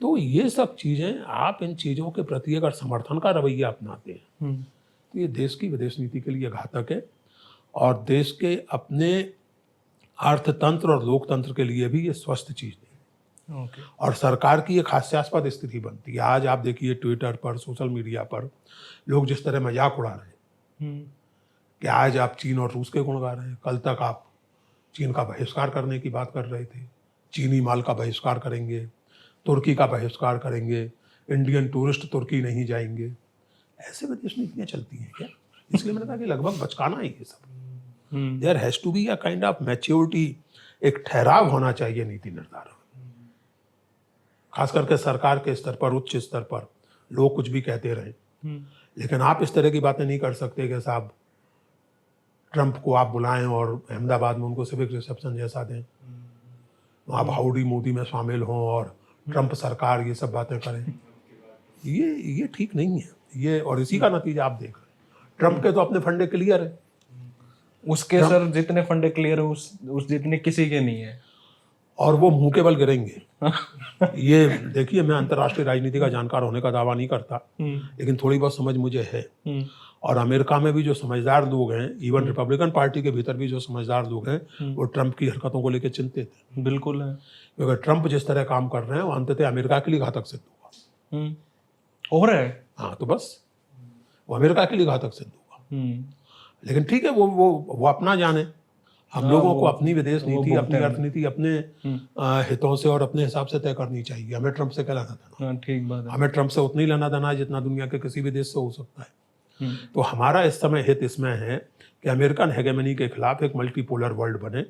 तो ये सब चीजें, आप इन चीजों के प्रति अगर समर्थन का रवैया अपनाते हैं तो ये देश की विदेश नीति के लिए घातक है, और देश के अपने अर्थतंत्र और लोकतंत्र के लिए भी ये स्वस्थ चीज नहीं। और सरकार की एक हास्यास्पद स्थिति बनती है। आज आप देखिए ट्विटर पर, सोशल मीडिया पर लोग जिस तरह मजाक उड़ा रहे हैं कि आज आप चीन और रूस के गुण गा रहे हैं, कल तक आप चीन का बहिष्कार करने की बात कर रहे थे, चीनी माल का बहिष्कार करेंगे, तुर्की का बहिष्कार करेंगे, इंडियन टूरिस्ट तुर्की नहीं जाएंगे। ऐसे विदेश नीतियाँ चलती हैं क्या? इसलिए मैंने कहा कि लगभग बचकाना ही ये सब। There has to be a kind of maturity, एक ठहराव होना चाहिए नीति निर्धारण, खास करके सरकार के स्तर पर, उच्च स्तर पर लोग कुछ भी कहते रहे, लेकिन आप इस तरह की बातें नहीं कर सकते कि साहब ट्रंप को आप बुलाएं और अहमदाबाद में उनको सिविक रिसेप्शन जैसा दें, आप हाउडी मोदी में शामिल हों और ट्रंप सरकार ये सब बातें करें। ये ठीक नहीं है ये, और इसी का नतीजा आप देख रहे हैं। ट्रंप के तो अपने फंडे क्लियर है,
उसके सर जितने फंडे क्लियर है उस जितने किसी के नहीं है,
और वो मुंह के बल गिरेंगे। ये देखिए, मैं अंतर्राष्ट्रीय राजनीति का जानकार होने का दावा नहीं करता, लेकिन थोड़ी बहुत समझ मुझे है। और अमेरिका में भी जो समझदार लोग हैं, इवन रिपब्लिकन पार्टी के भीतर भी जो समझदार लोग हैं, वो ट्रंप की हरकतों को लेकर चिंतित हैं।
बिल्कुल है,
क्योंकि ट्रंप जिस तरह काम कर रहे हैं वो अंततः अमेरिका के लिए घातक सिद्ध होगा।
हो रहा है।
हाँ, तो बस वो अमेरिका के लिए घातक सिद्ध होगा। लेकिन ठीक है, वो अपना जाने। हम लोगों को अपनी विदेश नीति, अपनी अर्थनीति अपने हितों से और अपने हिसाब से तय करनी चाहिए। हमें ट्रंप से क्या लेना देना?
ठीक बात है।
हमें ट्रंप से उतना ही लेना देना है जितना दुनिया के किसी भी देश से हो सकता है। तो हमारा इस समय हित इसमें है कि अमेरिकन हेगेमनी के खिलाफ एक मल्टीपोलर वर्ल्ड बने,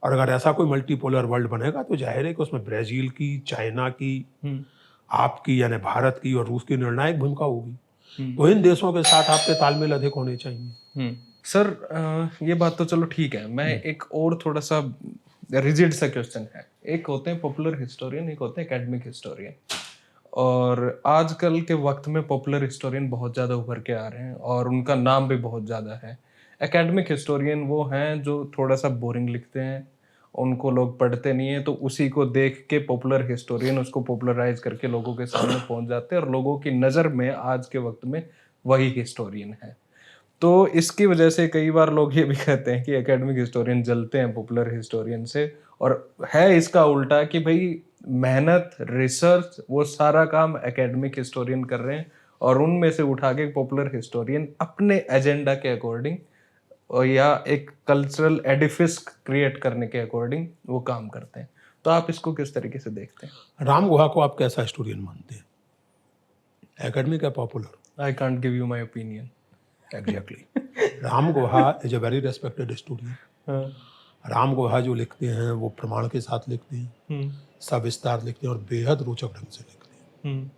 और अगर ऐसा कोई मल्टीपोलर वर्ल्ड बनेगा तो जाहिर है कि उसमें ब्राजील की, चाइना की, आपकी यानी भारत की और रूस की निर्णायक भूमिका होगी। तो इन देशों के साथ आपके तालमेल अधिक होने चाहिए।
सर ये बात तो चलो ठीक है, मैं एक और थोड़ा सा रिजिड सा क्वेश्चन है। एक होते हैं पॉपुलर हिस्टोरियन, एक होते हैं एकेडमिक हिस्टोरियन, और आजकल के वक्त में पॉपुलर हिस्टोरियन बहुत ज़्यादा उभर के आ रहे हैं और उनका नाम भी बहुत ज़्यादा है। एकेडमिक हिस्टोरियन वो हैं जो थोड़ा सा बोरिंग लिखते हैं, उनको लोग पढ़ते नहीं हैं, तो उसी को देख के पॉपुलर हिस्टोरियन उसको पॉपुलराइज करके लोगों के सामने पहुंच जाते हैं और लोगों की नज़र में आज के वक्त में वही हिस्टोरियन है। तो इसकी वजह से कई बार लोग ये भी कहते हैं कि एकेडमिक हिस्टोरियन जलते हैं पॉपुलर हिस्टोरियन से, और है इसका उल्टा कि भाई मेहनत, रिसर्च, वो सारा काम एकेडमिक हिस्टोरियन कर रहे हैं और उनमें से उठा के पॉपुलर हिस्टोरियन अपने एजेंडा के अकॉर्डिंग और या एक कल्चरल एडिफिस क्रिएट करने के अकॉर्डिंग वो काम करते हैं। तो आप इसको किस तरीके से देखते हैं?
राम गुहा को आप कैसा हिस्टोरियन मानते हैं, एकेडमिक या popular?
I can't give you my opinion.
Exactly. Ram Guha is a very respected historian. Ram Guha जो लिखते हैं वो प्रमाण के साथ लिखते हैं, सविस्तार लिखते हैं और बेहद रोचक ढंग से लिखते हैं।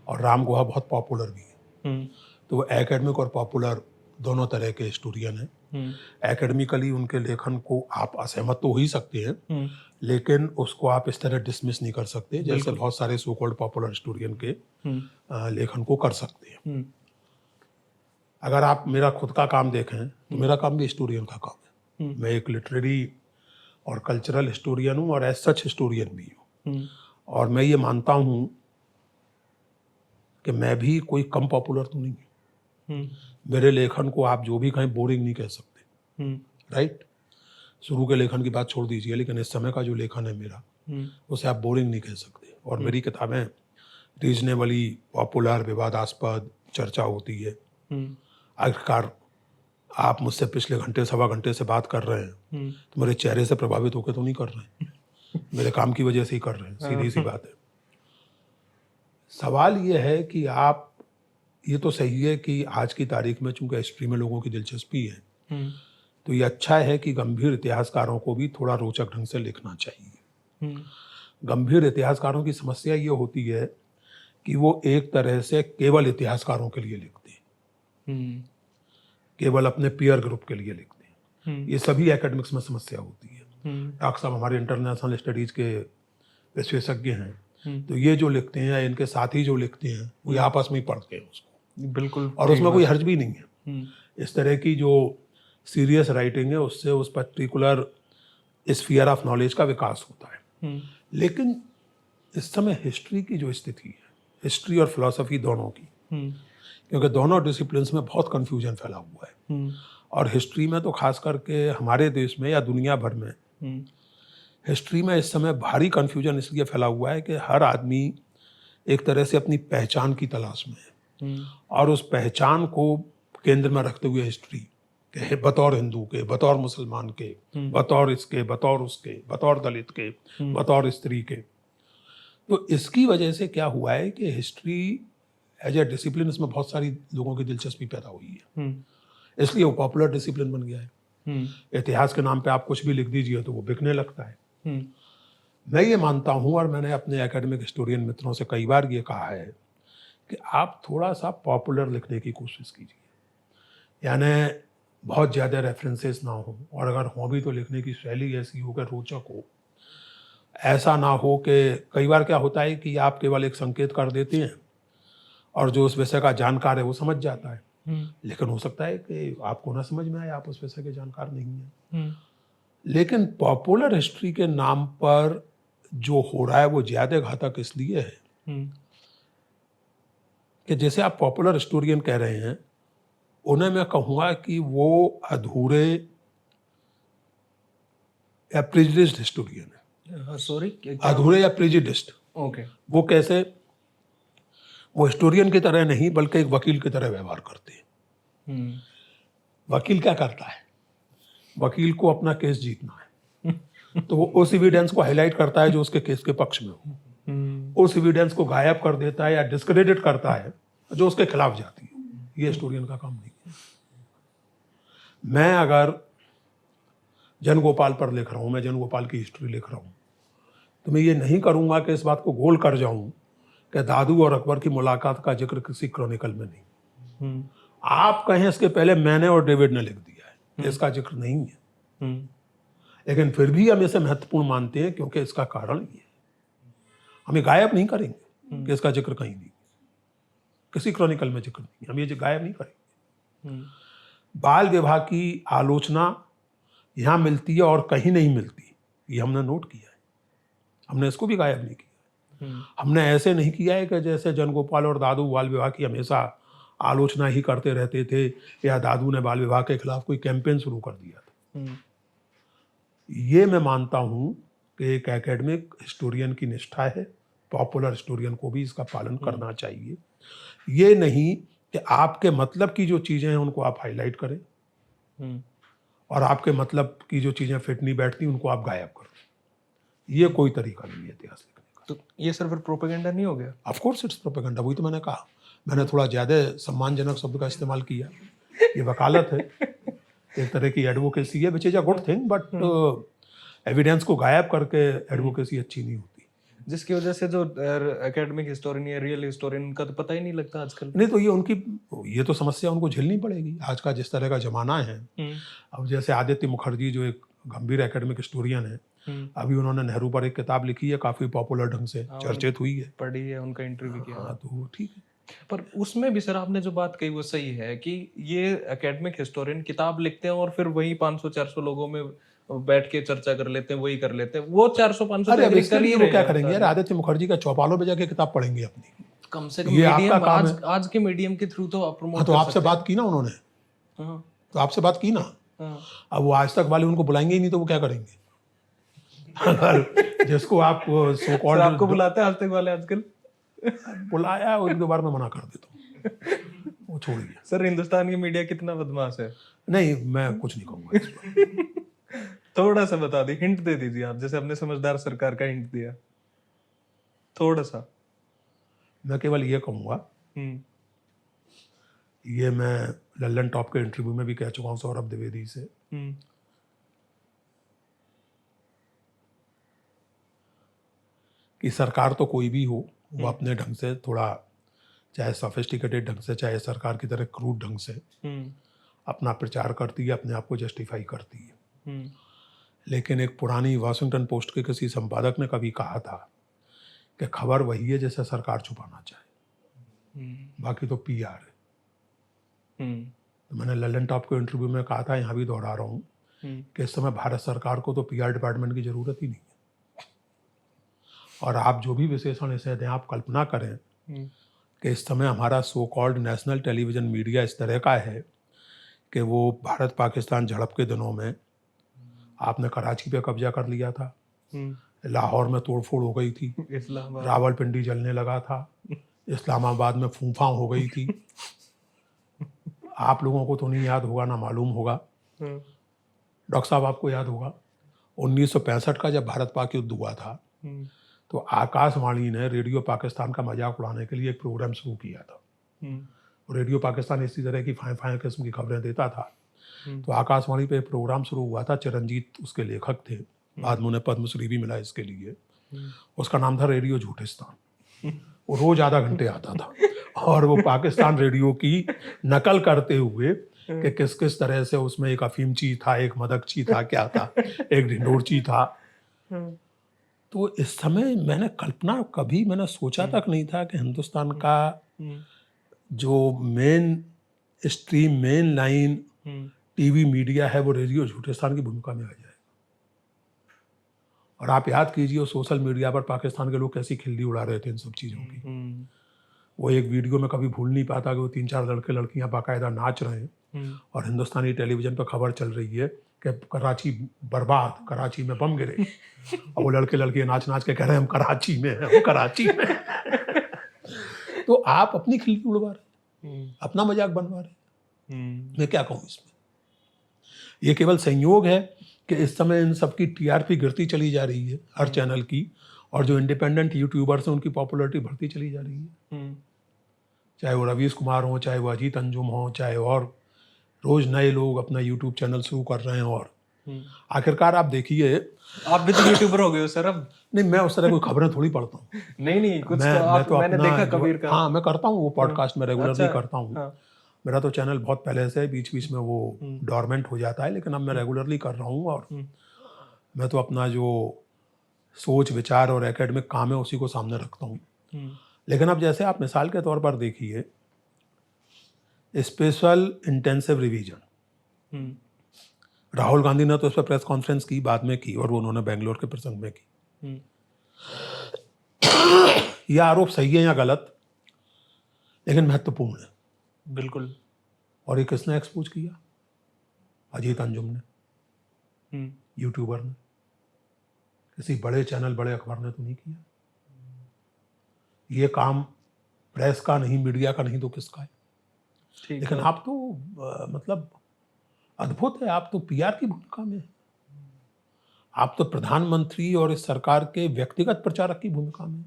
और राम गुहा बहुत पॉपुलर भी है। तो वो एकेडमिक और पॉपुलर दोनों तरह के हिस्टोरियन हैं। एकेडमिकली उनके लेखन को आप असहमत तो हो ही सकते हैं, लेकिन उसको आप इस तरह डिसमिस नहीं कर सकते जैसे बहुत सारे सो कॉल्ड पॉपुलर हिस्टोरियन के लेखन को कर सकते हैं। अगर आप मेरा खुद का काम देखें तो मेरा काम भी हिस्टोरियन का काम है। मैं एक लिटरेरी और कल्चरल हिस्टोरियन हूँ और एज सच हिस्टोरियन भी हूँ। और मैं ये मानता हूँ कि मैं भी कोई कम पॉपुलर तो नहीं हूँ। मेरे लेखन को आप जो भी कहें बोरिंग नहीं कह सकते, राइट? शुरू के लेखन की बात छोड़ दीजिए, लेकिन इस समय का जो लेखन है मेरा, उसे आप बोरिंग नहीं कह सकते। और मेरी किताबें रीजनेबली पॉपुलर, विवादास्पद, चर्चा होती है। आखिरकार आप मुझसे पिछले घंटे सवा घंटे से बात कर रहे हैं तो मेरे चेहरे से प्रभावित होकर तो नहीं कर रहे हैं, मेरे काम की वजह से ही कर रहे हैं, सीधी सी बात है। सवाल ये है कि आप, ये तो सही है कि आज की तारीख में चूंकि हिस्ट्री में लोगों की दिलचस्पी है, तो ये अच्छा है कि गंभीर इतिहासकारों को भी थोड़ा रोचक ढंग से लिखना चाहिए। गंभीर इतिहासकारों की समस्या ये होती है कि वो एक तरह से केवल इतिहासकारों के लिए लिखते हैं, केवल अपने पीयर ग्रुप के लिए लिखते हैं। ये सभी एकेडमिक्स में समस्या होती है। डॉक्टर साहब हमारे इंटरनेशनल स्टडीज के विशेषज्ञ हैं, तो ये जो लिखते हैं या इनके साथी जो लिखते हैं वो आपस में ही पढ़ते हैं उसको,
बिल्कुल,
और उसमें कोई हर्ज भी नहीं है। इस तरह की जो सीरियस राइटिंग है उससे उस पर्टिकुलर स्फीयर ऑफ नॉलेज का विकास होता है। लेकिन इस समय हिस्ट्री की जो स्थिति है, हिस्ट्री और फिलॉसफी दोनों की, क्योंकि दोनों डिसिप्लिन्स में बहुत कंफ्यूजन फैला हुआ है। और हिस्ट्री में तो खास करके हमारे देश में या दुनिया भर में हिस्ट्री में इस समय भारी कंफ्यूजन इसलिए फैला हुआ है कि हर आदमी एक तरह से अपनी पहचान की तलाश में है, और उस पहचान को केंद्र में रखते हुए हिस्ट्री के, बतौर हिंदू के, बतौर मुसलमान के, बतौर इसके, बतौर उसके, बतौर दलित के, बतौर स्त्री के, तो इसकी वजह से क्या हुआ है कि हिस्ट्री एज ए डिसिप्लिन, इसमें बहुत सारी लोगों की दिलचस्पी पैदा हुई है, इसलिए वो पॉपुलर डिसिप्लिन बन गया है। इतिहास के नाम पे आप कुछ भी लिख दीजिए तो वो बिकने लगता है। मैं ये मानता हूँ, और मैंने अपने एकेडमिक हिस्टोरियन मित्रों से कई बार ये कहा है कि आप थोड़ा सा पॉपुलर लिखने की कोशिश कीजिए, यानी बहुत ज़्यादा रेफरेंसेस ना हो, और अगर हों भी तो लिखने की शैली ऐसी हो कि रोचक हो। ऐसा ना हो कि कई बार क्या होता है कि आप केवल एक संकेत कर देते हैं और जो उस विषय का जानकार है वो समझ जाता है, लेकिन हो सकता है कि आपको ना समझ में आए, आप उस विषय के जानकार नहीं हैं। लेकिन पॉपुलर हिस्ट्री के नाम पर जो हो रहा है वो ज़्यादा घातक इसलिए है कि जैसे आप पॉपुलर हिस्टोरियन कह रहे हैं, उन्हें मैं कहूँगा कि वो अधूरे या प्रेजुडिस्ड हिस्टोरियन है।
सॉरी,
अधूरे या प्रेजुडिस्ड।
ओके।
वो कैसे? वो हिस्टोरियन की तरह नहीं बल्कि एक वकील की तरह व्यवहार करते हैं। वकील क्या करता है? वकील को अपना केस जीतना है, तो वो उस एविडेंस को हाईलाइट करता है जो उसके केस के पक्ष में हो, उस एविडेंस को गायब कर देता है या डिस्क्रेडिट करता है जो उसके खिलाफ जाती है। ये हिस्टोरियन का काम नहीं है। मैं अगर जनगोपाल पर लिख रहा हूँ, मैं जनगोपाल की हिस्ट्री लिख रहा हूँ, तो मैं ये नहीं करूँगा कि इस बात को गोल कर जाऊँ कि दादू और अकबर की मुलाकात का जिक्र किसी क्रॉनिकल में नहीं। आप कहें इसके पहले मैंने और डेविड ने लिख दिया है, इसका जिक्र नहीं है, लेकिन फिर भी हम इसे महत्वपूर्ण मानते हैं क्योंकि इसका कारण ये है। हम ये गायब नहीं करेंगे कि इसका जिक्र कहीं नहीं, किसी क्रॉनिकल में जिक्र नहीं, हम ये गायब नहीं करेंगे। बाल विवाह की आलोचना यहाँ मिलती है और कहीं नहीं मिलती, ये हमने नोट किया है। हमने इसको भी गायब नहीं किया। हमने ऐसे नहीं किया है कि जैसे जनगोपाल और दादू बाल विवाह की हमेशा आलोचना ही करते रहते थे या दादू ने बाल विवाह के खिलाफ कोई कैंपेन शुरू कर दिया था। ये मैं मानता हूँ कि एक एकेडमिक हिस्टोरियन की निष्ठा है, पॉपुलर हिस्टोरियन को भी इसका पालन करना चाहिए। ये नहीं कि आपके मतलब की जो चीज़ें हैं उनको आप हाईलाइट करें और आपके मतलब की जो चीज़ें फिट नहीं बैठती उनको आप गायब करें। ये कोई तरीका नहीं है इतिहास लिखने का।
तो ये सिर्फ प्रोपेगेंडा नहीं हो गया?
ऑफ कोर्स इट्स प्रोपेगेंडा, वही तो मैंने कहा। मैंने थोड़ा ज़्यादा सम्मानजनक शब्द का इस्तेमाल किया। ये वकालत है, एक तरह की एडवोकेसी है, which is a good thing, but evidence को गायब करके एडवोकेसी अच्छी नहीं होती।
जिसकी वजह से जो एकेडमिक हिस्टोरियन या रियल हिस्टोरियन का तो पता ही नहीं लगता आजकल।
नहीं तो ये तो समस्या उनको झेलनी पड़ेगी। आज का जिस तरह का जमाना है, अब जैसे आदित्य मुखर्जी जो एक गंभीर एकेडमिक हिस्टोरियन है, अभी उन्होंने नेहरू पर एक किताब लिखी है, काफ़ी पॉपुलर ढंग से चर्चित हुई है,
पढ़ी है, उनका इंटरव्यू किया।
हाँ तो ठीक है।
पर उसमें भी सर आपने जो बात कही वो सही है कि ये एकेडमिक हिस्टोरियन किताब लिखते हैं और फिर वही 500-400 लोगों में बैठ के चर्चा कर लेते हैं, वही कर लेते हैं। वो 400-500
अरे अब इसके लिए वो क्या करेंगे यार, आदित्य मुखर्जी का चौपालों पे जाके किताब पढ़ेंगे अपनी।
कम से कम
ये आपका
मीडियम
काम है।
आज के मीडियम के थ्रू तो आप प्रमोट
हाँ तो आपसे बात की ना उन्होंने, तो आपसे बात की ना। अब वो आज तक वाले उनको बुलाएंगे ही नहीं तो वो क्या करेंगे? अगर जिसको आप सो कॉल्ड
आपको बुलाते हैं आज तक वाले आजकल?
बुलाया उनके बारे में मना कर देता हूँ, वो छोड़िए।
सर हिंदुस्तान की मीडिया कितना बदमाश है?
नहीं मैं कुछ नहीं कहूँगा इस पर।
थोड़ा सा बता दी, हिंट दे दीजिए आप, जैसे अपने समझदार सरकार का हिंट दिया थोड़ा सा।
मैं केवल ये कहूँगा, ये मैं लल्लन टॉप के इंटरव्यू में भी कह चुका हूँ सौरभ द्विवेदी से, कि सरकार तो कोई भी हो, वो अपने ढंग से थोड़ा, चाहे सोफिस्टिकेटेड ढंग से, चाहे सरकार की तरह क्रूड ढंग से अपना प्रचार करती है, अपने आप को जस्टिफाई करती है। लेकिन एक पुरानी वाशिंगटन पोस्ट के किसी संपादक ने कभी कहा था कि खबर वही है जैसे सरकार छुपाना चाहे, बाकी तो पीआर है। तो मैंने लल्लन टॉप के इंटरव्यू में कहा था, यहाँ भी दोहरा रहा हूँ, कि इस समय भारत सरकार को तो पीआर डिपार्टमेंट की जरूरत ही नहीं है। और आप जो भी विशेषण इसे दें, आप कल्पना करें कि इस समय हमारा so called national television media इस तरह का है कि वो भारत पाकिस्तान झड़प के दिनों में आपने कराची पे कब्जा कर लिया था, लाहौर में तोड़फोड़ हो गई थी, रावलपिंडी जलने लगा था, इस्लामाबाद में फूफा हो गई थी। आप लोगों को तो नहीं याद होगा, ना मालूम होगा, डॉक्टर साहब आपको याद होगा 1965 का जब भारत पाक युद्ध हुआ था, तो आकाशवाणी ने रेडियो पाकिस्तान का मजाक उड़ाने के लिए एक प्रोग्राम शुरू किया था। रेडियो पाकिस्तान इसी तरह की फाय किस्म की खबरें देता था। तो आकाशवाणी पे एक प्रोग्राम शुरू हुआ था, चिरंजीत उसके लेखक थे, बाद में उन्हें पद्मश्री भी मिला इसके लिए। उसका नाम था रेडियो झूठिस्तान। वो रोज आधा घंटे आता था और वो पाकिस्तान रेडियो की नकल करते हुए कि किस किस तरह से उसमें एक अफीमची था, एक मदकची था, क्या था, एक ढिंडोरची था। तो इस समय मैंने सोचा तक नहीं था कि हिंदुस्तान का जो main stream, main line TV media है, वो रेडियो झूठिस्तान की भूमिका में आ जाएगा। और आप याद कीजिए सोशल मीडिया पर पाकिस्तान के लोग कैसी खिल्ली उड़ा रहे थे इन सब चीज़ों की। वो एक वीडियो में कभी भूल नहीं पाता कि वो 3-4 लड़के लड़कियां बाकायदा नाच रहे हैं और हिंदुस्तानी टेलीविज़न पर खबर चल रही है कि कराची बर्बाद, कराची में बम गिरे, और वो लड़के लड़कियां नाच नाच के कह रहे हैं हम कराची में हैं, हम कराची में। तो आप अपनी खिल्ली उड़वा रहे, अपना मजाक बनवा रहे। मैं क्या कहूँ इसमें? ये केवल संयोग है कि इस समय इन सबकी टीआरपी गिरती चली जा रही है हर चैनल की, और जो इंडिपेंडेंट यूट्यूबर्स हैं उनकी पॉपुलैरिटी बढ़ती चली जा रही है। चाहे वो रवीश कुमार हो, चाहे वो अजीत अंजुम हो, चाहे और रोज नए लोग अपना यूट्यूब चैनल शुरू कर रहे हैं। और आखिरकार आप देखिए,
आप भी तो यूट्यूबर हो गए हो सर अब।
नहीं, मैं उस तरह कोई खबरें थोड़ी पढ़ता हूँ।
नहीं कुछ
मैं तो
मैंने देखा कबीर का।
हाँ मैं करता हूँ, वो पॉडकास्ट में रेगुलरली करता हूँ। मेरा तो चैनल बहुत पहले से, बीच बीच में वो डॉर्मेंट हो जाता है, लेकिन अब मैं रेगुलरली कर रहा हूँ। और मैं तो अपना जो सोच विचार और एकेडमिक काम है उसी को सामने रखता हूँ। लेकिन अब जैसे आप मिसाल के तौर पर देखिए, special intensive revision Rahul Gandhi ने तो इस पर प्रेस कॉन्फ्रेंस की, बाद में की, और वो उन्होंने बेंगलोर के प्रसंग में की। यह आरोप सही है या गलत, लेकिन महत्वपूर्ण है।
बिल्कुल।
और ये किसने एक्सपोज किया? अजीत अंजुम ने, यूट्यूबर ने। किसी बड़े चैनल, बड़े अखबार ने तो नहीं किया। ये काम प्रेस का नहीं, मीडिया का नहीं, तो किसका है? लेकिन आप तो मतलब अद्भुत है, आप तो पीआर की भूमिका में, आप तो प्रधानमंत्री और इस सरकार के व्यक्तिगत प्रचारक की भूमिका में।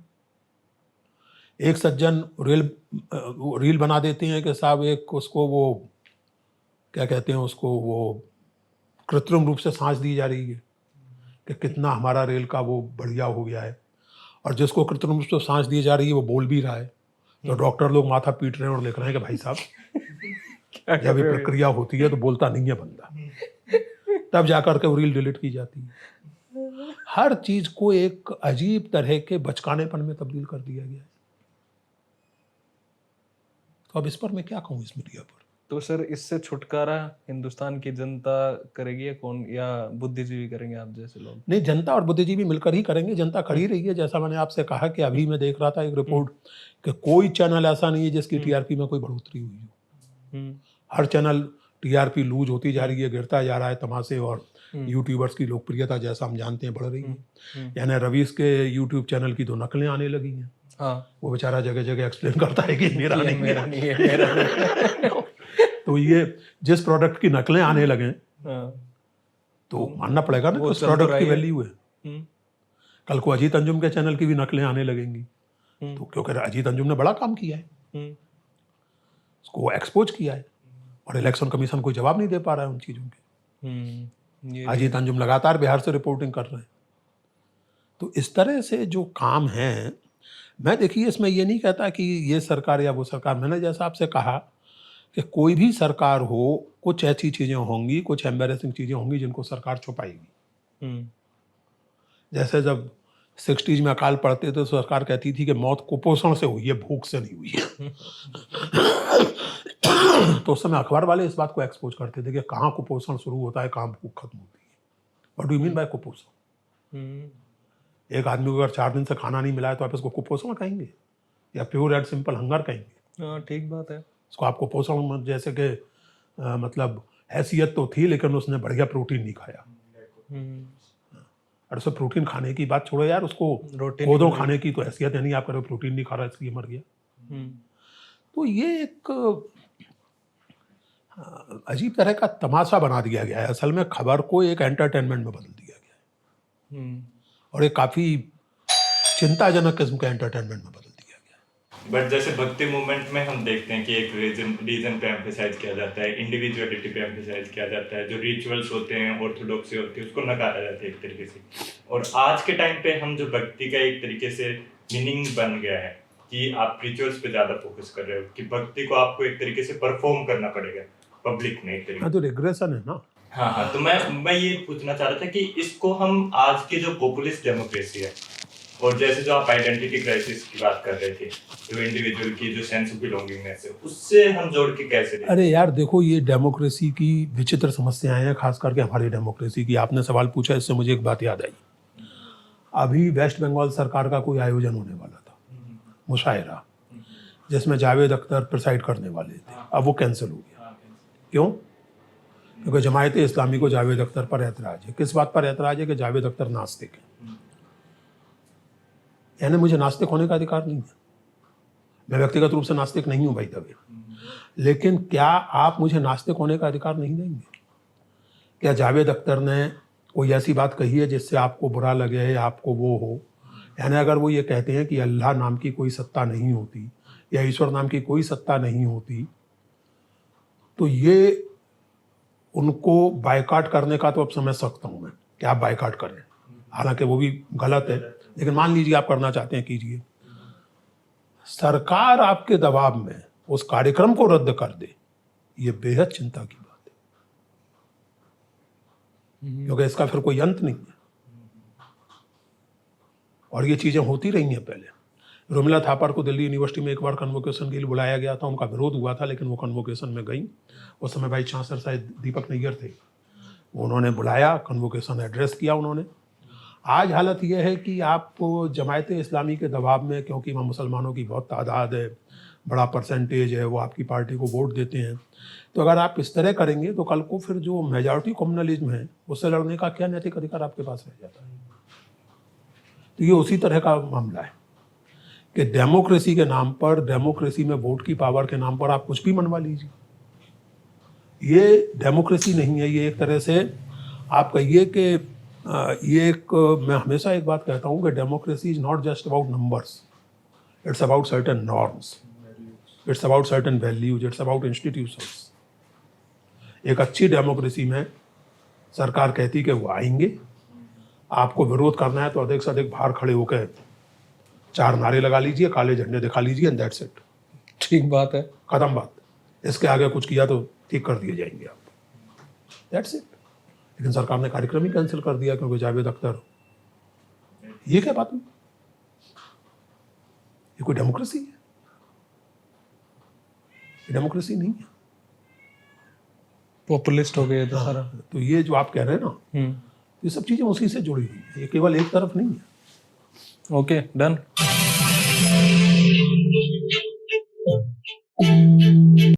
एक सज्जन रील बना देते हैं कि साहब एक उसको वो क्या कहते हैं उसको, वो कृत्रिम रूप से सांस दी जा रही है कि कितना हमारा रेल का वो बढ़िया हो गया है, और जिसको कृत्रिम रूप से सांस दी जा रही है वो बोल भी रहा है। तो डॉक्टर लोग माथा पीट रहे हैं और लिख रहे हैं कि भाई साहब जब ये प्रक्रिया होती है तो बोलता नहीं है बंदा, तब जाकर के वो रील डिलीट की जाती है। हर चीज को एक अजीब तरह के बचकानेपन में तब्दील कर दिया गया है। तो अब इस पर मैं क्या कहूँ, इस मीडिया पर?
तो सर इससे छुटकारा हिंदुस्तान की जनता करेगी या कौन, या बुद्धिजीवी करेंगे आप जैसे लोग?
नहीं, जनता और बुद्धिजीवी मिलकर ही करेंगे। जनता कर ही रही है। जैसा मैंने आपसे कहा कि अभी मैं देख रहा था एक रिपोर्ट कि कोई चैनल ऐसा नहीं है जिसकी टीआरपी में कोई बढ़ोतरी हुई हो। हर चैनल टीआरपी लूज होती जा रही है, गिरता जा रहा है तमाशे, और यूट्यूबर्स की लोकप्रियता जैसा हम जानते हैं बढ़ रही है। यानी रवीश के यूट्यूब चैनल की तो नकलें आने लगी हैं।
हाँ,
वो बेचारा जगह जगह एक्सप्लेन करता है कि मेरा नहीं,
मेरा नहीं है, मेरा नहीं।
तो ये जिस प्रोडक्ट की नकलें आने लगे
हाँ,
तो मानना पड़ेगा ना कि उस प्रोडक्ट की वैल्यू है। कल को अजीत अंजुम के चैनल की भी नकलें आने लगेंगी, तो क्योंकि अजीत अंजुम ने बड़ा काम किया है, उसको एक्सपोज किया है, और इलेक्शन कमीशन कोई जवाब नहीं दे पा रहा है उन चीज़ों के। अजीत अंजुम लगातार बिहार से रिपोर्टिंग कर रहे हैं। तो इस तरह से जो काम है, मैं देखिए इसमें ये नहीं कहता कि ये सरकार या वो सरकार। मैंने जैसा आपसे कहा कि कोई भी सरकार हो, कुछ ऐसी चीज़ें होंगी, कुछ एम्बेरसिंग चीज़ें होंगी जिनको सरकार छुपाएगी। जैसे जब 60s में अकाल पड़ते थे तो सरकार कहती थी कि मौत कुपोषण से हुई है, भूख से नहीं हुई है। तो उस समय अखबार वाले इस बात को एक्सपोज करते थे कि कहाँ कुपोषण शुरू होता है, कहाँ भूख खत्म होती है। What do you mean by कुपोषण? एक आदमी को अगर 4 दिन से खाना नहीं मिला है तो आप इसको कुपोषण कहेंगे या प्योर एंड सिंपल हंगर कहेंगे?
हाँ, ठीक बात है।
इसको आप कुपोषण जैसे कि मतलब हैसियत तो थी लेकिन उसने बढ़िया प्रोटीन नहीं खाया। और उससे प्रोटीन खाने की बात छोड़ो यार, उसको पौधों खाने की तो हैसियत है नहीं, आप करो प्रोटीन नहीं खा रहा इसलिए मर गया। तो ये एक अजीब तरह का तमाशा बना दिया गया है। असल में खबर को एक एंटरटेनमेंट में बदल दिया गया है, और एक काफ़ी चिंताजनक किस्म के एंटरटेनमेंट में बदल दिया गया।
बट जैसे भक्ति मूवमेंट में हम देखते हैं कि एक रीजन पे एम्फेसाइज किया जाता है, इंडिविजुअलिटी पे एम्फेसाइज किया जाता है, जो रिचुअल्स होते हैं, ऑर्थोडॉक्सी होती है, उसको नकारा जाता है एक तरीके से। और आज के टाइम पे हम जो भक्ति का एक तरीके से मीनिंग बन गया है कि आप रिचुअल्स पे ज़्यादा फोकस कर रहे हो, कि भक्ति को आपको एक तरीके से परफॉर्म करना पड़ेगा पब्लिक में एक तरीके।
हाँ, तो रिग्रेशन है ना।
हाँ, तो मैं ये पूछना चाह रहा था कि इसको हम आज की जो पॉपुलिस्ट डेमोक्रेसी है, और जैसे जो आप आइडेंटिटी क्राइसिस की बात कर रहे थे, जो इंडिविजुअल की जो सेंस ऑफ बिलोंगिंगनेस है, उससे हम जोड़ के कैसे देखें?
अरे यार देखो, ये डेमोक्रेसी की विचित्र समस्याएं हैं, खास करके हमारी डेमोक्रेसी की। आपने सवाल पूछा, इससे मुझे एक बात याद आई। अभी वेस्ट बंगाल सरकार का कोई आयोजन होने वाला था, मुशायरा, जिसमें जावेद अख्तर प्रिसाइड करने वाले थे। अब वो कैंसिल हो गया। क्यों? क्योंकि जमायत इस्लामी को जावेद अख्तर पर ऐतराज है। किस बात पर ऐतराज है? कि जावेद अख्तर नास्तिक है। यानी मुझे नास्तिक होने का अधिकार नहीं है। मैं व्यक्तिगत रूप से नास्तिक नहीं हूं भाई तभी, लेकिन क्या आप मुझे नास्तिक होने का अधिकार नहीं देंगे? क्या जावेद अख्तर ने कोई ऐसी बात कही है जिससे आपको बुरा लगे, आपको वो हो? यानी अगर वो ये कहते हैं कि अल्लाह नाम की कोई सत्ता नहीं होती या ईश्वर नाम की कोई सत्ता नहीं होती, तो ये उनको बायकॉट करने का तो अब समझ सकता हूं मैं कि आप बायकॉट करें, हालांकि वो भी गलत है, लेकिन मान लीजिए आप करना चाहते हैं, कीजिए। सरकार आपके दबाव में उस कार्यक्रम को रद्द कर दे, ये बेहद चिंता की बात है, क्योंकि इसका फिर कोई अंत नहीं है। और ये चीजें होती रही हैं पहले। रोमिला थापर को दिल्ली यूनिवर्सिटी में एक बार कन्वोकेशन के लिए बुलाया गया था, उनका विरोध हुआ था, लेकिन वो कन्वोकेशन में गई। उस समय भाई चांसलर शायद दीपक नैयर थे, उन्होंने बुलाया, कन्वोकेशन एड्रेस किया उन्होंने। आज हालत यह है कि आप जमायत इस्लामी के दबाव में, क्योंकि वहाँ मुसलमानों की बहुत तादाद है, बड़ा परसेंटेज है, वो आपकी पार्टी को वोट देते हैं, तो अगर आप इस तरह करेंगे तो कल को फिर जो मेजॉरिटी कम्युनलिज्म है उससे लड़ने का क्या नैतिक अधिकार आपके पास रह जाता है। तो ये उसी तरह का मामला है कि डेमोक्रेसी के नाम पर, डेमोक्रेसी में वोट की पावर के नाम पर आप कुछ भी मनवा लीजिए। ये डेमोक्रेसी नहीं है, ये एक तरह से आप कहिए कि ये एक, मैं हमेशा एक बात कहता हूँ कि democracy is not just about numbers, it's about certain norms, it's about certain values, it's about institutions. एक अच्छी डेमोक्रेसी में सरकार कहती कि वो आएंगे, आपको विरोध करना है तो अधिक से अधिक बाहर खड़े होकर 4 नारे लगा लीजिए, काले झंडे दिखा लीजिए, एंड दैट्स इट।
ठीक बात है,
खत्म बात। इसके आगे कुछ किया तो ठीक कर दिए जाएंगे आप, दैट्स इट। लेकिन सरकार ने कार्यक्रम ही कैंसिल कर दिया क्योंकि जावेद अख्तर, ये क्या बात हुई? ये कोई डेमोक्रेसी है? ये डेमोक्रेसी नहीं है,
पॉपुलिस्ट हो गए तो सारा।
तो ये जो आप कह रहे हैं ना, ये सब चीजें उसी से जुड़ी हुई है, ये केवल एक तरफ नहीं है।
Okay, done.